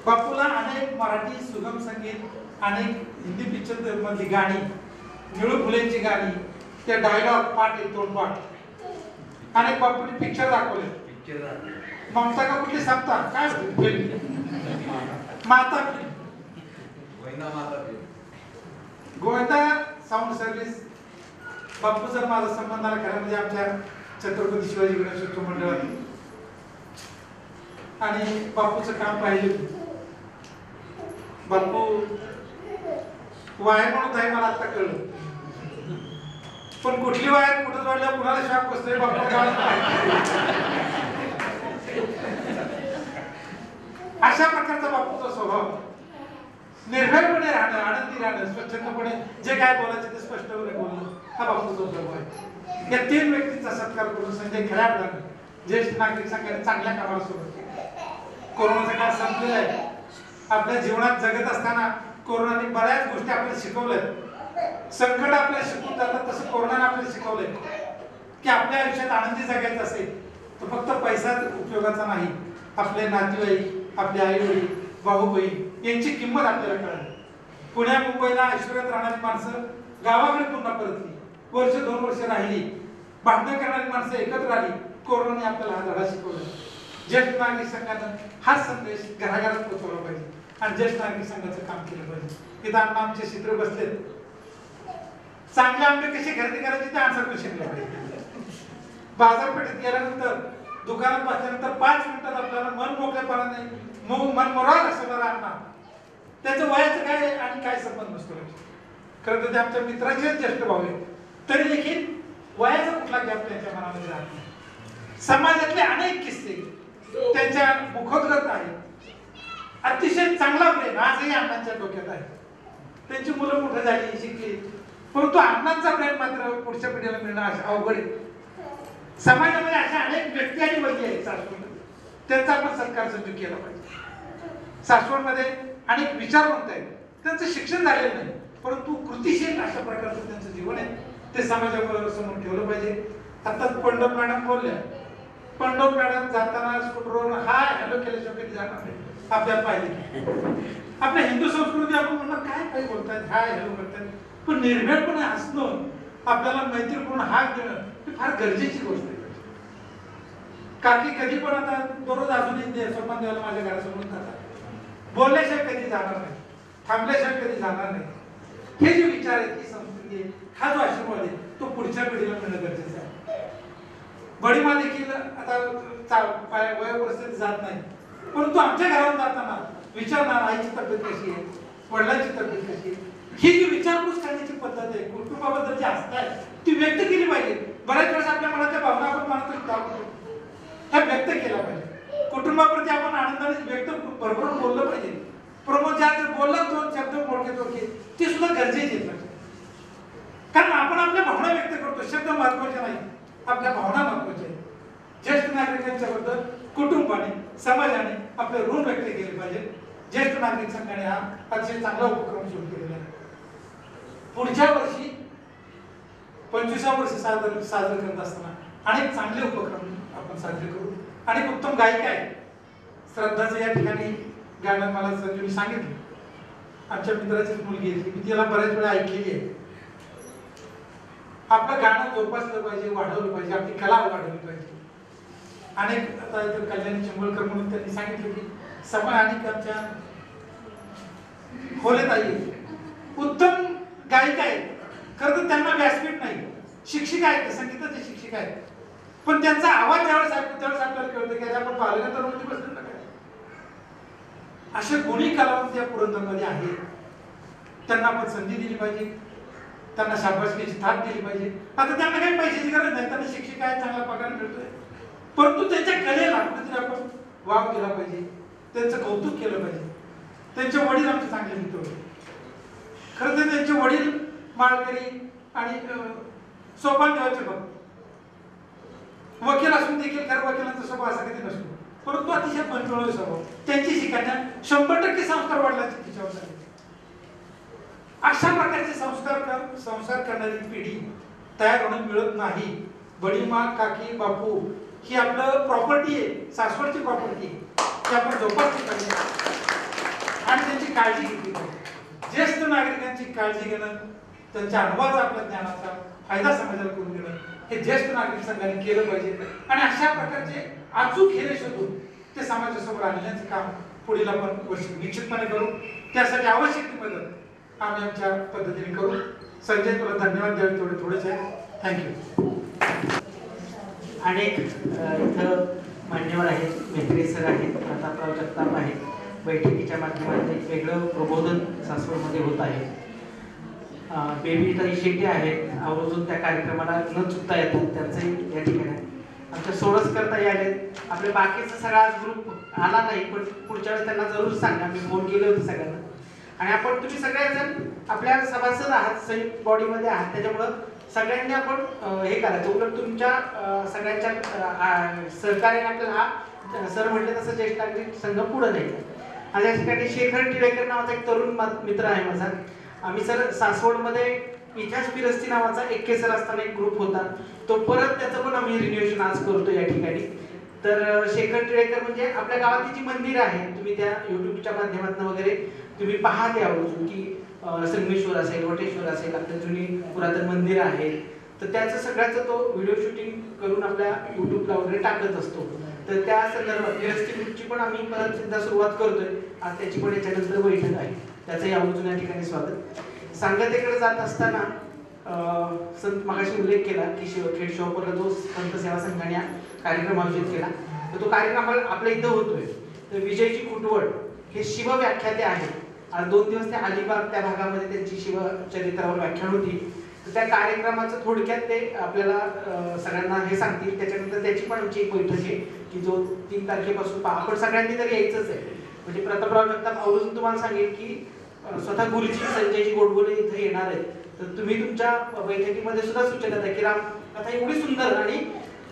बापूला अनेक मराठी सुगम संगीत, अनेक हिंदी पिक्चर मधली गाणी, निळू फुलेंची गाणी, त्या डायलॉग पाठ आहे, तोंडपाठ. अनेक बापूने पिक्चर दाखवले. ममता का कुठली सप्ताह काय होते, माता गोविंदा साऊंड सर्व्हिस. बापू जर माझा संबंध आला खरं म्हणजे आमच्या छत्रपती शिवाजी गणेशोत्सव मंडळात आणि बापूचं काम पाहिलं. बापू वायर म्हणून आहे मला आता कळलं, पण कुठली वायर कुठं जोडल्या कुणाला शॉक बसतोय बापू. अशा प्रकारचा बापूचा स्वभाव, निर्भयपणे राहणं, आनंदी राहणं, स्वच्छंदपणे जे काय बोलायचं ते स्पष्टपणे बोलणं, हा बापूचा स्वभाव आहे. या 3 व्यक्तींचा सत्कार करून संजय खऱ्या अर्थानं ज्येष्ठ नागरिक संघाने चांगल्या कामाला सुरुवात केली. कोरोनाचा काळ संपलेला आहे. आपल्या जीवनात जगत असताना कोरोनाने बऱ्याच गोष्टी आपल्याला शिकवल्यात. संकट आपल्याला शिकवून जातात, तसं कोरोनाने आपल्याला शिकवलंय की आपल्या आयुष्यात आनंदी जगायचं असेल तर फक्त पैसाच उपयोगाचा नाही. आपले नातेवाईक, आपले आई वडील, भाऊ बहीण यांची किंमत आपल्याला कळाली. पुण्या मुंबईला ऐश्वर्यात राहणारी माणसं गावाकडे पुन्हा परतली, वर्ष 2 वर्ष राहिली, भांडणं करणारी माणसं एकत्र आली. कोरोनाने आपल्याला हा धडा शिकवला. ज्येष्ठ नागरिक संघानं हा संदेश घराघरात पोहोचवला पाहिजे आणि ज्येष्ठ नागरिक संघाचं काम केलं पाहिजे. इथं अण्णा आमचे चित्र बसलेत. चांगले आंबे कसे खरेदी करायचे ते आन्सर पण शिकले पाहिजे. बाजारपेठेत गेल्यानंतर, दुकानात बसल्यानंतर 5 मिनिटात आपल्याला मन मोकळेपणाने मन मोराळ असणारा अण्णा, त्याचं वयाचं काय आणि काय संबंध नसतो. खरं तर ते आमच्या मित्राचे ज्येष्ठ भाऊ आहेत, तरी देखील वयाचा कुठला गॅप त्यांच्या मनामध्ये राहत नाही. समाजातले अनेक किस्से त्यांच्या मुखोद्गत आहेत. अतिशय चांगला प्रेम आजही अण्णांच्या डोक्यात आहे. त्यांची मुलं मोठं झाली, शिकली, परंतु अण्णांचा प्रेम मात्र पुढच्या पिढीला मिळणं अवघड आहे. समाजामध्ये अशा अनेक व्यक्ती आणि वर्गी आहेत सासवडमध्ये, त्यांचा आपण सत्कार सज्ज केला पाहिजे. सासवडमध्ये अनेक विचारवंत आहेत, त्यांचं शिक्षण झालेलं नाही, परंतु कृतिशील अशा प्रकारचं त्यांचं जीवन आहे, ते समाजाबरोबर समोर ठेवलं पाहिजे. आता पंडोल मॅडम बोलल्या, पंडोल मॅडम जाताना स्कूटरवर हाय हॅलो केल्याशिवाय कधी जाणार नाही. आपल्याला पाहिजे आपल्या हिंदू संस्कृती आपण म्हणणार काय काही बोलतात, हाय हॅलो करतात, पण निर्भयपणे हसणं, आपल्याला मैत्रीपूर्ण हाक देणं ही फार गरजेची गोष्ट आहे. काकी कधी पण आता दररोज अजूनही सोपान देवाला माझ्या घरासमोर जातात, बोलल्याशिवाय कधी जाणार नाही, थांबल्याशिवाय कधी जाणार नाही. हे जे विचार आहेत, ही संस्कृती आहे, हा जो आशीर्वाद आहे तो पुढच्या पिढीला मिळणं गरजेचं आहे. बडीमा देखील आता वयोवस्थित जात नाही, परंतु आमच्या घरात जाताना विचारणार आईची तब्येत कशी आहे, वडिलांची तब्येत कशी आहे, ही जी विचारपूस करण्याची पद्धत आहे, कुटुंबाबद्दल जी आस्था आहे ती व्यक्त केली पाहिजे. बऱ्याच वेळेस आपल्या मनाच्या भावना आपण मनातून दाखवतो, ह्या व्यक्त केल्या पाहिजे. कुटुंबाप्रती आपण आनंदाने व्यक्त बरोबर बोललं पाहिजे. प्रमोद ज्या बोलला 2 शब्द मोडके ते सुद्धा गरजेचे आहेत. कारण आपण आपल्या भावना व्यक्त करतो, शब्द महत्वाचे नाही, आपल्या भावना महत्वाच्या आहेत. ज्येष्ठ नागरिकांच्या बद्दल कुटुंबाने, समाजाने आपले ऋण व्यक्त केले पाहिजे. ज्येष्ठ नागरिक संघाने हा अतिशय चांगला उपक्रम सुरू केलेला आहे. पुढच्या वर्षी 25वे वर्ष साजरं करत असताना अनेक चांगले उपक्रम आपण साजरे करू. अनेक उत्तम गायिका आहेत. श्रद्धाचं या ठिकाणी गाणं मला संजीवनी सांगितलं, आमच्या मित्राचीच मुलगी आहे, मी तिला बऱ्याच वेळा ऐकलेली आहे. आपलं गाणं जोपासलं पाहिजे, वाढवलं पाहिजे, आपली कला वाढवली पाहिजे. अनेक आता इतर कल्याणी चिंबळकर म्हणून त्यांनी सांगितलं की समय आणि आमच्या खोलेताई उत्तम गायिका आहेत. खरं तर त्यांना व्यासपीठ नाही, शिक्षिका आहेत, संगीताचे शिक्षिका आहेत, पण त्यांचा आवाज ज्यावेळेस ऐकतो त्यावेळेस आपल्याला कळतं की आपण पालकांतर म्हणून बसलं ना काय. अशा गुणी कलावंत या पुरंदरमध्ये आहेत, त्यांना आपण संधी दिली पाहिजे, त्यांना शाबासकीची थाप दिली पाहिजे. आता त्यांना काही पैशाची गरज नाही, त्यांना शिक्षिका आहे, चांगला पगार मिळतोय, परंतु त्यांच्या कलेला कुठेतरी आपण वाव केला पाहिजे, त्यांचं कौतुक केलं पाहिजे. त्यांचे वडील आमचे चांगले मित्र होते. खरं तर त्यांचे वडील माळकरी आणि सोपान देवाचे भक्त, वकील असून देखील खरं वकिलांचा स्वभाव असा कधी नसतो, परंतु अतिशय पंचवळ स्वभाव. त्यांची शिकण्या 100% संस्कार वडिलांचे तिच्यावर झाले. अशा प्रकारचे संस्कार करणारी पिढी तयार होणं मिळत नाही. बडीमा, काकी, बापू ही आपलं प्रॉपर्टी आहे, सासवडची प्रॉपर्टी आहे, ती आपण जोपासली पाहिजे आणि त्यांची काळजी घेतली पाहिजे. ज्येष्ठ नागरिकांची काळजी घेणं, त्यांच्या अनुभवाचा आपल्या ज्ञानाचा फायदा समाजाला करून देणं हे ज्येष्ठ नागरिक संघाने केलं पाहिजे. आणि अशा प्रकारचे अचूक हेरे शोधून ते समाजासमोर आणण्याचं काम पुढील आपण निश्चितपणे करू. त्यासाठी आवश्यक ती मदत आम्ही आमच्या पद्धतीने करू. संजय, तुला धन्यवाद द्यावे तेवढे थोडेच आहे. थँक्यू. अनेक इथं मान्यवर आहेत, मेहत्रे सर आहेत, प्रतापराव जगताप आहेत. बैठकीच्या माध्यमातून एक वेगळं प्रबोधन सासवडमध्ये होत आहे. बेबीताई शेट्टी आहेत, आवर्जून त्या कार्यक्रमाला न चुकता येतात, त्यांचंही या ठिकाणी आमच्या सोडसकरताही आलेत. आपले बाकीचा सगळा ग्रुप आला नाही, पण पुढच्या वेळेस त्यांना जरूर सांगा, मी फोन केले होते सगळ्यांना. आणि आपण तुम्ही सगळेजण आपल्या सभासद आहात, संयुक्त बॉडीमध्ये आहात, त्याच्यामुळं सगळ्यांनी आपण हे करायचं. उलट तुमच्या सगळ्यांच्या सहकार्याने आपल्याला हा सर म्हटले तसं ज्येष्ठ नागरिक संघ पुढे न्यायचा. आणि या ठिकाणी शेखर टिळेकर नावाचा एक तरुण मित्र आहे माझा. आम्ही सर सासवडमध्ये इतिहास फिरस्ती नावाचा 21 सर असताना एक ग्रुप होता, तो परत त्याचं पण आम्ही रिन्युएशन आज करतो या ठिकाणी. तर शेखर टिळेकर म्हणजे आपल्या गावातली जी मंदिरं आहेत, तुम्ही त्या युट्यूबच्या माध्यमातून वगैरे तुम्ही पाहते आहोत की संगमेश्वर असेल, वटेश्वर असेल, आपल्या जुनी पुरातन मंदिरं आहेत, तर त्याचं सगळ्याचं तो व्हिडिओ शूटिंग करून आपल्या युट्यूबला वगैरे टाकत असतो. तर त्या संदर्भात गिरस्ती ग्रुपची पण आम्ही परत एकदा सुरुवात करतोय. आज त्याची पण याच्यानंतर बैठक आहे, त्याचंही आवर्जून या ठिकाणी स्वागत. सांगतेकडे जात असताना संत मगाशी उल्लेख केला की खेड शिवापूरला जो संत सेवा संघाने कार्यक्रम आयोजित केला, तर तो कार्यक्रम आपल्या इथं होतोय. तर विजयजी खुटवड हे शिवव्याख्याते आहेत. आज 2 दिवस ते अलिबाग त्या भागामध्ये त्यांची शिवचरित्रावर व्याख्यान होती. तर त्या कार्यक्रमाचं थोडक्यात ते आपल्याला सगळ्यांना हे सांगतील. त्याच्यानंतर त्याची पण आमची एक बैठक आहे की जो 3 तारखेपासून आपण सगळ्यांनी तर यायचंच आहे. म्हणजे प्रतापराव जगताप आवर्जून तुम्हाला सांगेल की स्वतः गुरुजी संजयजी गोडबोले इथे येणार आहेत. तर तुम्ही तुमच्या बैठकीमध्ये सुद्धा सूचना द्या की रामकथा एवढी सुंदर आणि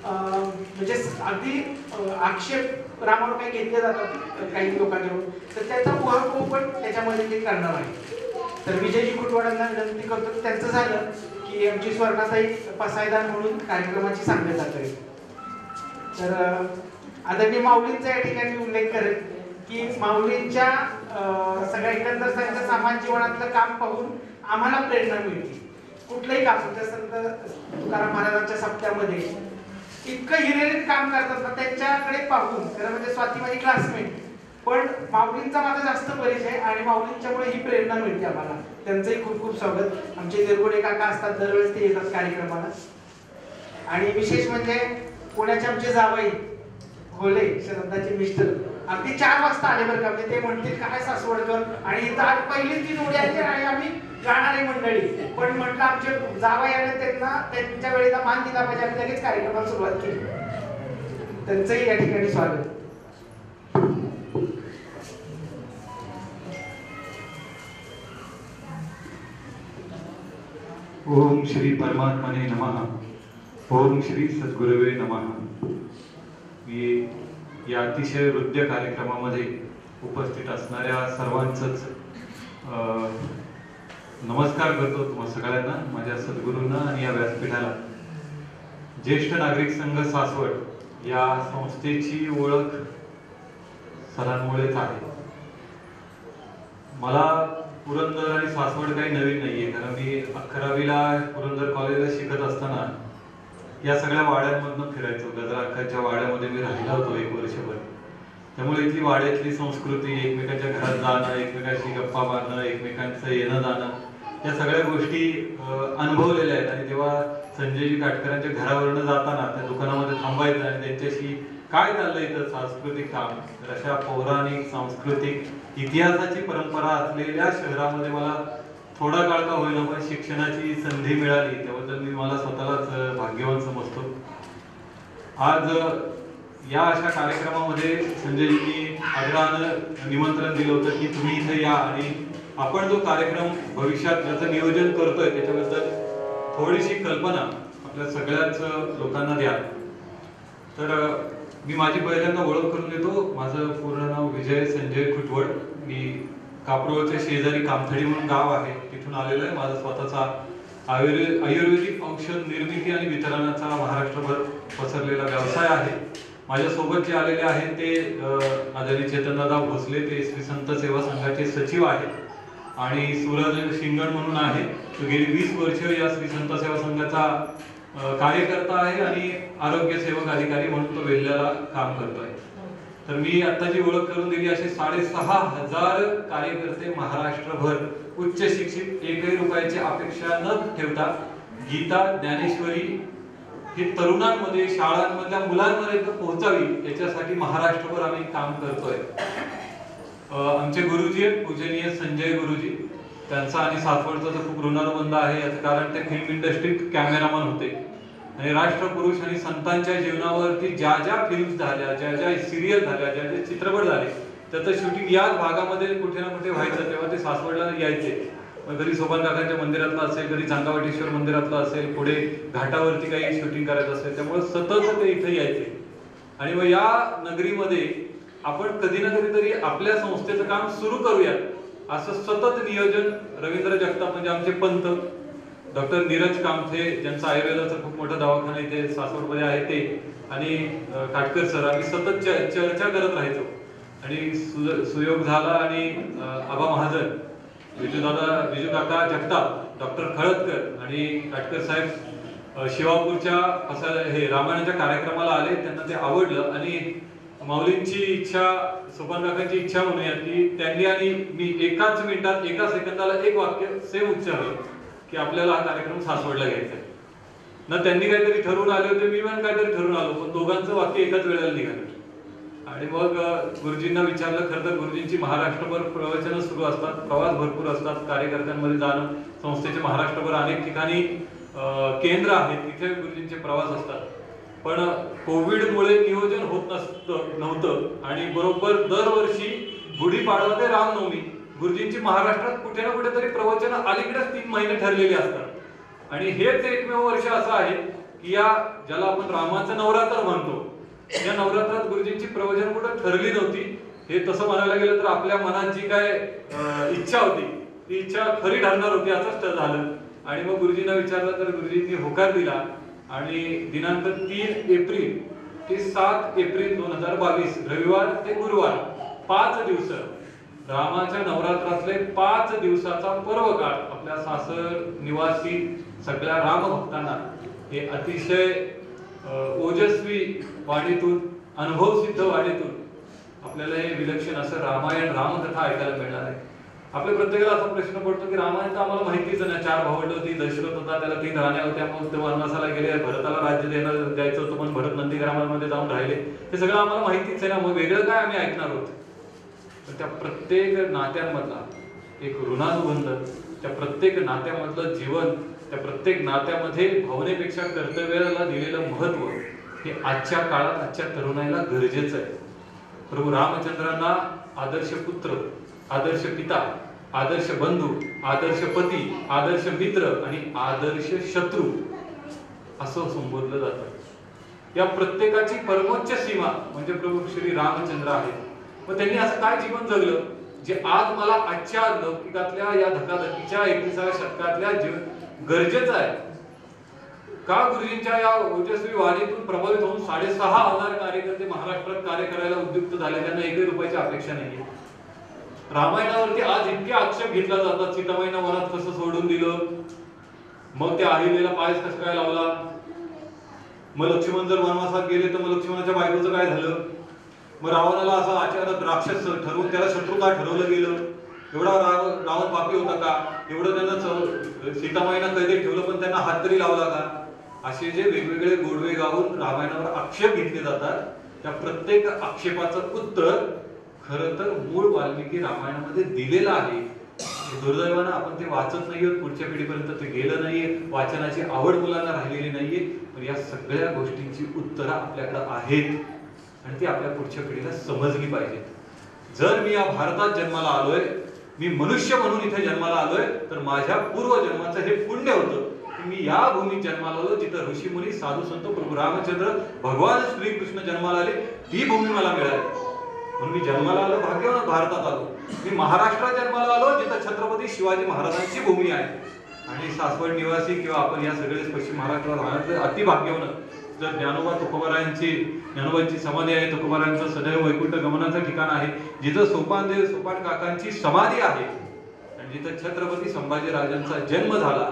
म्हणजे अगदी आक्षेप रामावर काही घेतले जातात काही लोकांकडून, तर त्याचा उहापोह पण त्याच्यामध्ये ते करणार आहे. तर विजयजी खुटवाडांना विनंती करतो, त्यांचं झालं की आमची स्वर्णाताई पसायदान म्हणून कार्यक्रमाची सांगण्यात जातोय. तर आदरणीय माऊलींचा या ठिकाणी उल्लेख करेल की माऊलींच्या सगळ्या एकंदर त्यांच्या समाज जीवनातलं काम पाहून आम्हाला प्रेरणा मिळते. कुठलंही काम, म्हणजे संत तुकाराम महाराजांच्या सप्त्यामध्ये इतकं हिरिरीत काम करतात ना, त्यांच्याकडे पाहून खरं म्हणजे स्वाती माझी क्लासमेट, पण माऊलींचा माझा जास्त परिचय आणि माऊलींच्यामुळे ही प्रेरणा मिळते आम्हाला. त्यांचंही खूप खूप स्वागत. आमचे देरगुडे काका असतात, दरवेळेस ते येतात कार्यक्रमाला. आणि विशेष म्हणजे पुण्याचे आमचे जावई होले श्रद्धाचे मिस्टर अगदी 4 वाजता आले बरं का. म्हणजे ते म्हणतील काय सासवडकर, आणि इथं आज पहिलीच ती जोडी आली आणि आम्ही गाणारी मंडळी, पण म्हटलं आमचे जावई आले, त्यांना त्यांच्या वेळेला मान दिला पाहिजे. आम्ही लगेच कार्यक्रमाला सुरुवात केली. त्यांचंही या ठिकाणी स्वागत. ओम श्री परमात्मने नमः. ओम श्री सद्गुरवे नमः. मी या अतिशय हृद्य कार्यक्रमामध्ये उपस्थित असणाऱ्या सर्वांचंच नमस्कार करतो तुम्हा सगळ्यांना, माझ्या सद्गुरूंना आणि या व्यासपीठाला. ज्येष्ठ नागरिक संघ सासवड या संस्थेची ओळख सरांमुळेच आहे. मला पुरंदर आणि सासवड काही नवीन नाहीये, कारण मी 11वीला पुरंदर कॉलेजला शिकत असताना या सगळ्या वाड्यांमधून फिरायचो. गजराखाच्या वाड्यामध्ये मी राहिला होतो 1 वर्षभर. त्यामुळे इथली वाड्यातली संस्कृती, एकमेकांच्या घरात जाणं, एकमेकांशी गप्पा मारणं, एकमेकांचं येणं जाणं, या सगळ्या गोष्टी अनुभवलेल्या आहेत. आणि तेव्हा संजयजी काटकरांच्या घरावरनं जाताना त्या दुकानामध्ये थांबायचं आणि त्यांच्याशी काय चाललंय इथं सांस्कृतिक काम. तर अशा पौराणिक सांस्कृतिक इतिहासाची परंपरा असलेल्या शहरामध्ये मला थोडा काळ का होईना पण शिक्षणाची संधी मिळाली, त्याबद्दल मी मला स्वतःलाच भाग्यवान समजतो. आज या अशा कार्यक्रमामध्ये संजयजींनी आग्रहानं निमंत्रण दिलं होतं की तुम्ही इथे या आणि आपण जो कार्यक्रम भविष्यात ज्याचं नियोजन करतोय त्याच्याबद्दल थोडीशी कल्पना आपल्या सगळ्याच लोकांना द्या. तर मी माझी पहिल्यांदा ओळख करून देतो. माझं पूर्ण नाव विजय संजय खुटवड. मी कापरोळच्या शेजारी कामथडी म्हणून गाव आहे, तिथून आलेलो आहे. माझा स्वतःचा आयुर्वेदिक औषध निर्मिती आणि वितरणाचा महाराष्ट्रभर पसरलेला व्यवसाय आहे. माझ्यासोबत जे आलेले आहेत ते आदरणीय चेतनदादा भोसले, ते श्री संत सेवा संघाचे सचिव आहेत, आणि सूरज शिंगण म्हणून आहे, तो गेली 20 वर्ष या श्री संत सेवा संघाचा कार्यकर्ता आहे आणि आरोग्य सेवक अधिकारी म्हणून तो वेल्ह्याला काम करतोय. तर मी आता जी ओळख करून दिली, असे 6,500 कार्यकर्ते महाराष्ट्रभर उच्च शिक्षित, 1 रुपयाची अपेक्षा न ठेवता गीता ज्ञानेश्वरी ही तरुणांमध्ये, शाळांमधल्या मुलांपर्यंत पोहोचावी याच्यासाठी महाराष्ट्रभर आम्ही काम करतोय. आमचे गुरुजी आहेत पूजनीय संजय गुरुजी, त्यांचा आणि सासवडचा तर खूप ऋणानुबंध आहे. याचं कारण ते फिल्म इंडस्ट्रीत कॅमेरामन होते आणि राष्ट्रपुरुष आणि संतांच्या जीवनावरती ज्या ज्या फिल्म्स झाल्या, ज्या ज्या सिरियल झाल्या, ज्या ज्या चित्रपट झाले, त्याचं शूटिंग याच भागामध्ये कुठे ना कुठे व्हायचं. तेव्हा ते सासवडला यायचे. मग कधी सोपान काकांच्या मंदिरातलं असेल, कधी चांगावटेश्वर मंदिरातलं असेल, पुढे घाटावरती काही शूटिंग करायचं असेल, त्यामुळे सतत ते इथे यायचे. आणि मग या नगरीमध्ये आपण कधी ना कधीतरी आपल्या संस्थेचं काम सुरू करूयात असं सतत नियोजन रवींद्र जगताप म्हणजे आमचे पंत, डॉक्टर नीरज कामथे ज्यांचा आयुर्वेदाचा खूप मोठा दवाखाना इथे सासवडमध्ये आहे ते, आणि काटकर सर आम्ही सतत चर्चा करत राहायचो. आणि सुयोग झाला आणि आबा महाजन, बिजू काका जगताप, डॉक्टर खळदकर आणि काटकर साहेब शिवापूरच्या हे रामायणाच्या कार्यक्रमाला आले. त्यांना ते आवडलं आणि माऊलींची इच्छा, सोपान काकांची इच्छा म्हणूया की त्यांनी आणि मी एकाच मिनिटात एका सेकंदाला एक वाक्य सेम उच्चारलं की आपल्याला हा कार्यक्रम सासवडला घ्यायचा आहे ना. त्यांनी काहीतरी ठरवून आले होते, मी पण काहीतरी ठरवून आलो, पण दोघांचं वाक्य एकाच वेळेला निघालं. आणि मग गुरुजींना विचारलं. खरं तर गुरुजींची महाराष्ट्रभर प्रवचनं सुरू असतात, प्रवास भरपूर असतात, कार्यकर्त्यांमध्ये जाणं, संस्थेचे महाराष्ट्रभर अनेक ठिकाणी केंद्र आहेत, तिथे गुरुजींचे प्रवास असतात. पण कोविडमुळे नियोजन होत नव्हतं आणि बरोबर दरवर्षी गुढीपाडवा ते रामनवमी गुरुजींची महाराष्ट्रात कुठे ना कुठेतरी प्रवचनं अलीकडेच 3 महिने ठरलेली असतात. आणि हेच एकमेव वर्ष असं आहे की या ज्याला आपण रामाचं नवरात्र म्हणतो, या नवरात्रात गुरुजींची प्रवचन कुठं ठरली नव्हती. हे तसं म्हणायला गेलं तर आपल्या मनात जी काय इच्छा होती ती इच्छा खरी ठरणार होती असंच झालं. आणि मग गुरुजींना विचारलं तर गुरुजींनी होकार दिला आणि दिनांक 3 एप्रिल ते 7 एप्रिल 2022 रविवार ते गुरुवार 5 दिवस रामाच्या नवरात्रातले 5 दिवसाचा पर्व काळ आपल्या सासर निवासी सगळ्या रामभक्तांना हे अतिशय ओजस्वी वाणीतून, अनुभवसिद्ध वाणीतून आपल्याला हे विलक्षण असं रामायण रामकथा ऐकायला मिळणार आहे. आपल्या प्रत्येकाला असा प्रश्न पडतो की रामायण तर आम्हाला माहितीच नाही. 4 भावंड होती, दशरथ होता, त्याला 3 राण्या होत्या, मग ते वनवासाला गेले, भरताला राज्य द्यायचं होतं पण भरत नंदीग्रामामध्ये जाऊन राहिले. हे सगळं आम्हाला माहितीच आहे ना, मग वेगळं काय आम्ही ऐकणार आहोत. पण त्या प्रत्येक नात्यांमधला एक ऋणानुबंध, त्या प्रत्येक नात्यामधलं जीवन, त्या प्रत्येक नात्यामध्ये भावनेपेक्षा कर्तव्याला दिलेलं महत्व हे आजच्या काळात आजच्या तरुणाईला गरजेचं आहे. प्रभू रामचंद्रांना आदर्श पुत्र, आदर्श पिता, आदर्श बंधू, आदर्श पती, आदर्श मित्र आणि आदर्श शत्रू असं संबोधलं जातं. या प्रत्येकाची परमोच्च सीमा म्हणजे प्रभू श्री रामचंद्र आहेत. मग त्यांनी असं काय जीवन जगलं जे आज मला आजच्या लौकिकातल्या या धकाधकीच्या 21व्या शतकातल्या गरजेचं आहे. का गुरुजींच्या या ओजस्वी वाणीतून प्रभावित होऊन 6,500 कार्यकर्ते महाराष्ट्रात कार्य करायला उद्युक्त झाले, त्यांना 1 रुपयाची अपेक्षा नाहीये. रामायणावरती आज इतके आक्षेप घेतला जातात. सीतामाईंना वनात कसं सोडून दिलं, मग त्या अहिल्याला पायस कसं काय लावला, मग लक्ष्मण जर वनवासात गेले तर मग लक्ष्मणाच्या बायकोचं काय झालं, मग रावणाला असं अचानक राक्षस ठरवून त्याला शत्रू का ठरवलं गेलं, एवढा रावण पापी होता का, एवढं त्यांना सीतामाईंना कैदेत ठेवलं पण त्यांना हात तरी लावला का. असे जे वेगवेगळे गोडवे गाऊन रामायणावर आक्षेप घेतले जातात, त्या प्रत्येक आक्षेपाचं उत्तर खरं तर मूळ वाल्मिकी रामायणामध्ये दिलेलं आहे. दुर्दैवानं आपण ते वाचत नाहीये, पुढच्या पिढीपर्यंत ते गेलं नाहीये, वाचनाची आवड मुलांना राहिलेली नाहीये. पण या सगळ्या गोष्टींची उत्तरं आपल्याकडे आहेत आणि ती आपल्या पुढच्या पिढीला समजली पाहिजेत. जर मी या भारतात जन्माला आलोय, मी मनुष्य म्हणून इथे जन्माला आलोय, तर माझ्या पूर्वजन्माचं हे पुण्य होतं की मी या भूमीत जन्माला आलो जिथं ऋषीमुनी, साधू संत, प्रभू रामचंद्र, भगवान श्रीकृष्ण जन्माला आले, ती भूमी मला मिळाली. म्हणून मी जन्माला आलो, भाग्यवान भारतात आलो. मी महाराष्ट्रात जन्माला आलो जिथं छत्रपती शिवाजी महाराजांची भूमी आहे. आणि सासवड निवासी किंवा आपण या सगळेच पश्चिम महाराष्ट्रात राहणारे अतिभाग्यवान. जर ज्ञानोबांची समाधी आहे, तुकोबारायांचं सदैव वैकुंठ गमनाचं ठिकाण आहे, जिथं सोपान काकांची समाधी आहे आणि जिथं छत्रपती संभाजीराजांचा जन्म झाला,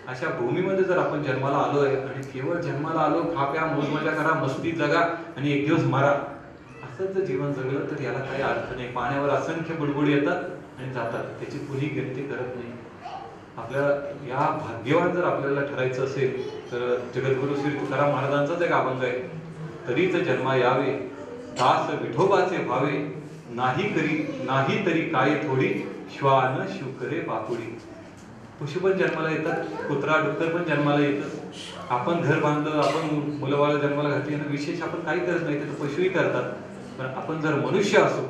अशा भूमीमध्ये जर आपण जन्माला आलोय आणि केवळ जन्माला आलो, खाप्या मोजमजा करा, मस्ती जगा आणि एक दिवस मारा, असंच जीवन जगलं तर याला काही अर्थ नाही. पाण्यावर असंख्य बुडबुडी येतात आणि जातात, त्याची कुणी गिनती करत नाही. आपल्या या भाग्यवान जर आपल्याला ठरायचं असेल तर जगद्गुरु श्री तुकाराम महाराजांचाच एक अभंग आहे. तरीच जन्मा यावे, दास विठोबाचे व्हावे, नाही तरी काय थोडी, श्वान शुकरे पापुडी. पशु पण जन्माला येतात, कुत्रा डुक्कर पण जन्माला येतात. आपण घर बांधलं, आपण मुलंबाळ जन्माला घातली आणि विशेष आपण काही करत नाही, तर पशुही करतात. पण आपण जर मनुष्य असू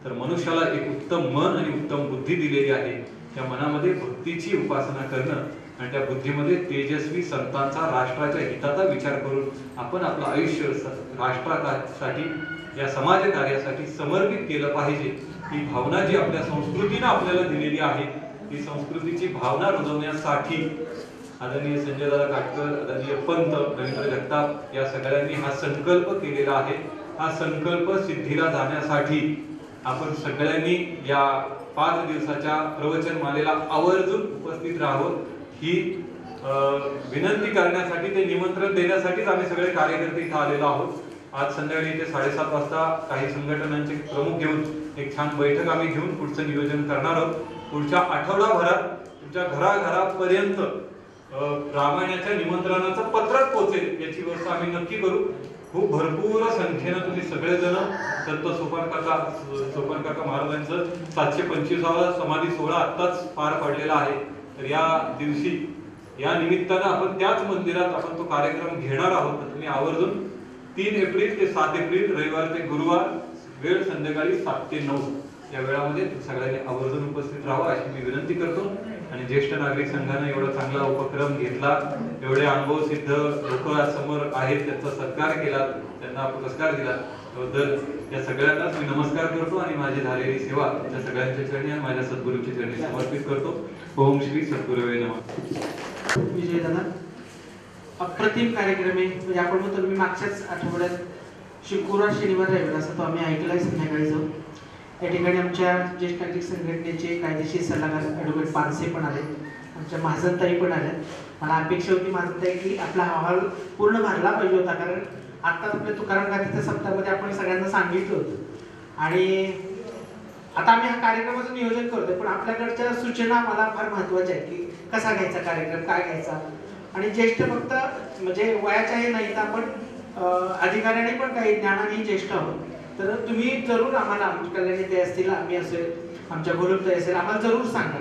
तर मनुष्याला एक उत्तम मन आणि उत्तम बुद्धी दिलेली आहे. त्या मनामध्ये भक्तीची उपासना करणं आणि त्या बुद्धीमध्ये तेजस्वी संतांचा, राष्ट्राच्या हिताचा विचार करून आपण आपलं आयुष्य राष्ट्रासाठी, या समाज कार्यासाठी समर्पित केलं पाहिजे. ही भावना जी आपल्या संस्कृतीनं आपल्याला दिलेली आहे, ती संस्कृतीची भावना रुजवण्यासाठी आदरणीय संजयदादा काटकर, आदरणीय पंत, रवींद्र जगताप या सगळ्यांनी हा संकल्प केलेला आहे. हा संकल्प सिद्धीला जाण्यासाठी आपण सगळ्यांनी या 5 दिवसाच्या प्रवचनमालेला आवर्जून उपस्थित राहावं ही विनंती करण्यासाठी, ते निमंत्रण देण्यासाठीच आम्ही सगळे कार्यकर्ते इथं आलेलो आहोत. आज संध्याकाळी इथे 7:30 वाजता काही संघटनांचे प्रमुख घेऊन एक छान बैठक आम्ही घेऊन पुढचं नियोजन करणार आहोत. पुढच्या आठवडाभरात तुमच्या घराघरापर्यंत रामायणाच्या निमंत्रणाचं पत्रक पोहोचेल याची व्यवस्था आम्ही नक्की करू. खूप भरपूर संख्येनं तुम्ही सगळेजण संत सोपान काका महाराजांचं 725वा समाधी सोहळा आत्ताच पार पडलेला आहे. तर या दिवशी या निमित्तानं आपण त्याच मंदिरात आपण तो कार्यक्रम घेणार आहोत. तर तुम्ही आवर्जून 3 एप्रिल ते 7 एप्रिल रविवार ते गुरुवार वेळ संध्याकाळी 7 ते 9 या वेळामध्ये सगळ्यांनी आवर्जून उपस्थित राहावं अशी मी विनंती करतो. आणि ज्येष्ठ नागरिक संघाने एवढा चांगला उपक्रम घेतला, एवढे अनुभवसिद्ध लोक समोर आहेत, त्यांचा सत्कार केला, त्यांना पुरस्कार दिला, त्याबद्दल या सगळ्यांनाच मी नमस्कार करतो आणि माझी झालेली सेवा त्या सगळ्यांच्या चरणी आणि माझ्या सद्गुरूंच्या चरणी समर्पित करतो. ओम श्री सद्गुरुवे नमः. विजय दादा, अप्रतिम कार्यक्रम आहे. म्हणजे आपण म्हणतो मी मागच्याच आठवड्यात शुक्रवार शनिवार रविवार असं तो आम्ही ऐकलाय संध्याकाळी जाऊन. या ठिकाणी आमच्या ज्येष्ठ नागरिक संघटनेचे कायदेशीर सल्लागार ॲडव्होकेट पानसे पण आले, आमच्या महाजनताई पण आल्या. मला अपेक्षा होती महाजनताई की आपला अहवाल पूर्ण भरला पाहिजे होता, कारण आता आपल्या तुकाराम गाथीच्या सप्ताहामध्ये आपण सगळ्यांना सांगितलं होतं. आणि आता आम्ही हा कार्यक्रमाचं नियोजन करतोय, पण आपल्याकडच्या सूचना मला फार महत्त्वाच्या आहेत की कसा घ्यायचा कार्यक्रम, काय घ्यायचा. आणि ज्येष्ठ फक्त म्हणजे वयाच्या हे नाही तर आपण अधिकाऱ्याने पण काही ज्ञानाने ज्येष्ठ आहोत. तर तुम्ही जरूर आम्हाला, आमच्या कल्याणी ते असतील, आम्ही असेल, आमच्या गोलकताई असेल, आम्हाला जरूर सांगा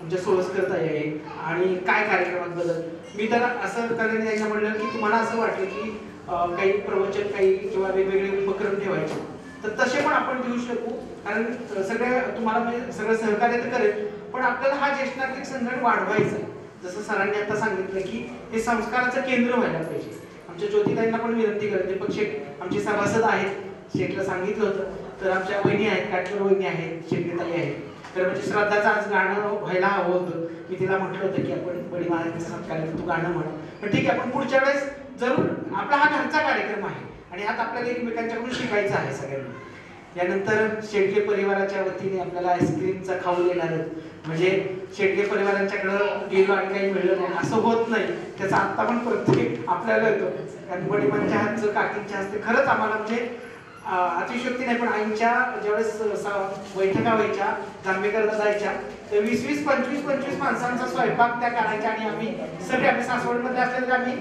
आमच्या सोळसकरताई आहे आणि काय कार्यक्रमात बदल. मी तर असं कल्याणी त्यांना म्हणलं की तुम्हाला असं वाटलं की काही प्रवचन काही किंवा वेगवेगळे उपक्रम ठेवायचे तर तसे पण आपण देऊ शकू, कारण सगळ्या तुम्हाला म्हणजे सगळं सहकार्य तर करेल, पण आपल्याला हा ज्येष्ठ नागरिक संघटन वाढवायचा आहे. जसं सरांनी आता सांगितलं की हे संस्काराचं केंद्र व्हायला पाहिजे. आमच्या ज्योतिताईंना पण विनंती करते, पण शेठ आमचे सभासद आहेत, शेठला सांगितलं होतं. तर आमच्या वहिनी आहेत, काटकर वहिनी आहेत, शेट्टीताई आहेत. तर म्हणजे श्रद्धाचं आज गाणं व्हायला हवं होतं. मी तिला म्हटलं होतं की आपण बडी महाराजांचा सत्कार तू गाणं म्हण, पण ठीक आहे, आपण पुढच्या वेळेस जरूर. आपला हा घरचा कार्यक्रम आहे आणि ह्यात आपल्याला एकमेकांच्याकडून शिकायचं आहे सगळ्यांनी. यानंतर शेडगे परिवाराच्या वतीने आपल्याला आईस्क्रीमचा खाऊ देणार आहेत. म्हणजे शेडगे परिवारांच्याकडं गेलो आणि काही मिळलं नाही असं होत नाही, त्याचा आत्ता पण प्रत्येक आपल्याला येतो. कारण बडीमांच्या हातचं, काकींच्या हस्ते खरंच आम्हाला म्हणजे अतिशयोक्ती नाही, पण आईच्या ज्यावेळेस बैठका व्हायच्या जांभेकरला जायच्या तर 20-20, 25-25 माणसांचा स्वयंपाक त्या करायच्या आणि आम्ही सगळे, आम्ही सासवडमध्ये असले तर आम्ही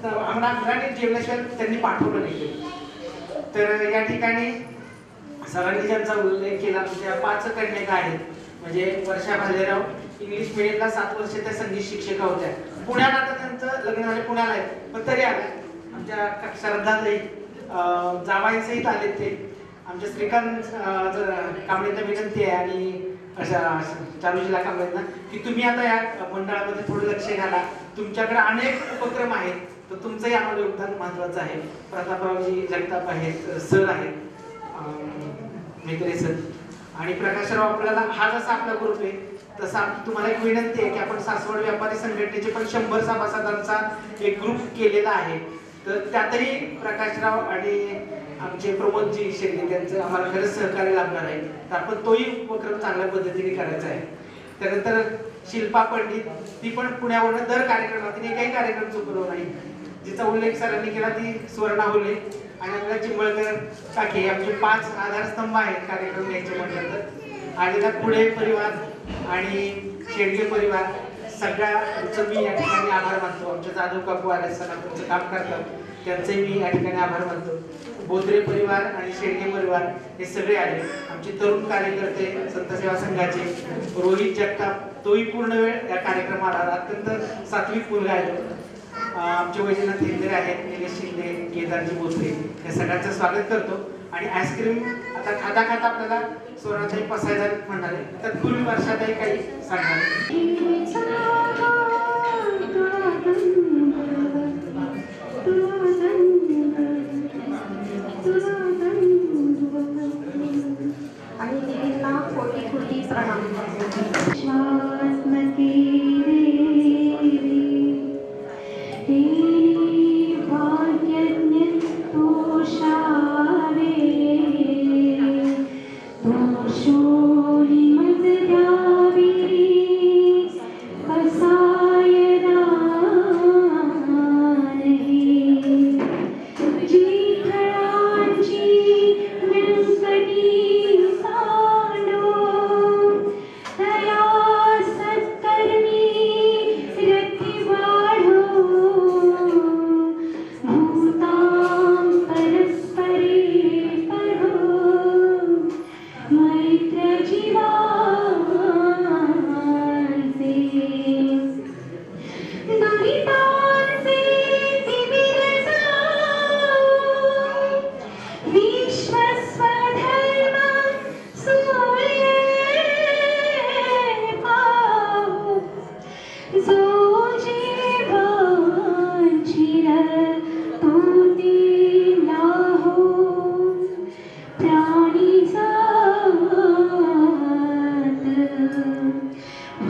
आम्हाला घराने जेवल्याशिवाय त्यांनी पाठवलं नाही. तर या ठिकाणी सरांनी ज्यांचा उल्लेख केला त्या 5 कन्यका आहेत. म्हणजे वर्षा भालेराव इंग्लिश मिडियमला 7 वर्ष त्या संगीत शिक्षिका होत्या. पुण्याला आता त्यांचं लग्न झालं, पुण्याला आहे, पण तरी आल्या. आमच्या श्रद्धाताई जावाईसहित आले ते. आमच्या श्रीकांत कांबळेंना विनंती आहे आणि अशा चारुशीला कांबळेंना की तुम्ही आता या मंडळामध्ये थोडं लक्ष घाला. तुमच्याकडे अनेक उपक्रम आहेत, तर तुमचंही आम्हाला योगदान महत्वाचं आहे. प्रतापरावजी जगताप आहेत, सर आहेत, मेत्रे सर आणि प्रकाशराव. आपल्याला हा जसा आपला ग्रुप आहे तसा तुम्हाला एक विनंती आहे की आपण सासवड व्यापारी संघटनेचे पण 100 सभासदांचा एक ग्रुप केलेला आहे. तर त्यातही प्रकाशराव आणि आमचे प्रमोदजी शेट्टी त्यांचं आम्हाला खरंच सहकार्य लाभणार आहे. तर आपण तोही उपक्रम चांगल्या पद्धतीने करायचा आहे. त्यानंतर शिल्पा पंडित, ती पण पुण्यावरून दर कार्यक्रमात तिने काही कार्यक्रम चुकलो नाही. जिचा उल्लेख सरांनी केला ती सुवर्णा हुले आणि आपल्या चिंबळकर काकी, आमचे 5 आधारस्तंभ आहेत कार्यक्रम घ्यायचे म्हटलं तर. आलेला पुढे परिवार आणि शेडगे परिवार सगळ्यांचं मी या ठिकाणी आभार मानतो. आमच्या जाधव काकू आले सणाचं काम करतात, त्यांचे मी या ठिकाणी आभार मानतो. बोत्रे परिवार आणि शेडगे परिवार हे सगळे आले. आमचे तरुण कार्यकर्ते संत सेवा संघाचे रोहित जगताप, तोही पूर्ण वेळ या कार्यक्रमाला अत्यंत सात्विक मुलगा आहे. आमचे वैजनाथ हिंदरे आहेत, निलेश शिंदे, केदारजी बोत्रे, या सगळ्यांचं स्वागत करतो. आणि आईस्क्रीम आता खाता खाता आपल्याला स्वराताई पसायला म्हणणार आहे. तत्पूर्वी वर्षाताई काही सांगणार. आणि देवींना कोटी कोटी प्रणाम.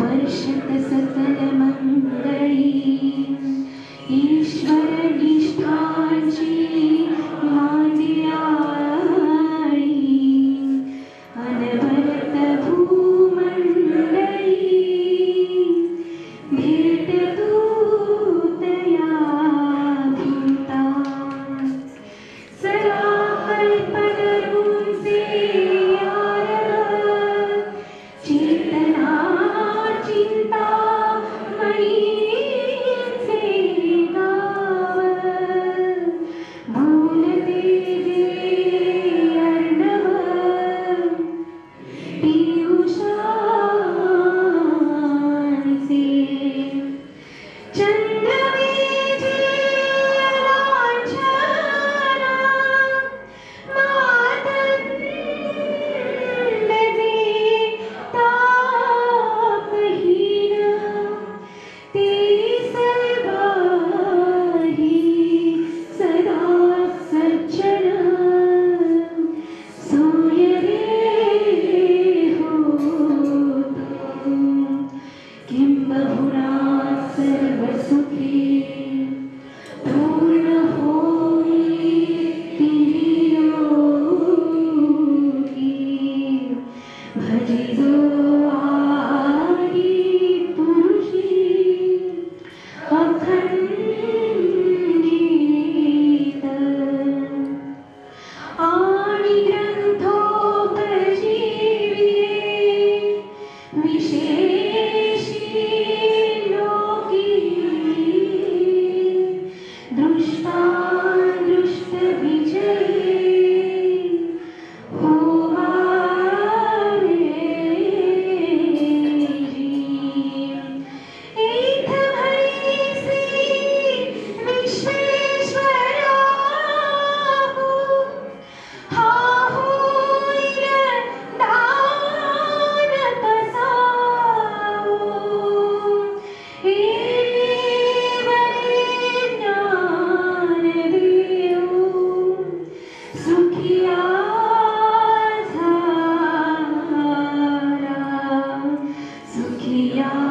वर्षत सकल मंगळी ईश्वर निष्ठांची मांदियाळी अनवरत भूमंडळी भेट तूतया भूता सदा कल्पतरूंचे यार चेतना चिंता मणीचे गाव बोलते जे अर्णव पियुषांचे चंद्रवीजे लांछना मातंडजे तापहीन ते सर्वाही सदा सज्जन सूर्य रे होतो किंबहुना सर्वसुखी पूर्ण होई तिर्योगी भजिजो आदि पुरुषी अखंडित आणि ग्रंथोपजीविये विशेषी लोकी दृष्टादृष्टविजयी होवारेजी एथ भैसी विश्वेश्वराहु हा होईल दान कसावो एवढे ज्ञान देऊ सुखिया झाला सुखिया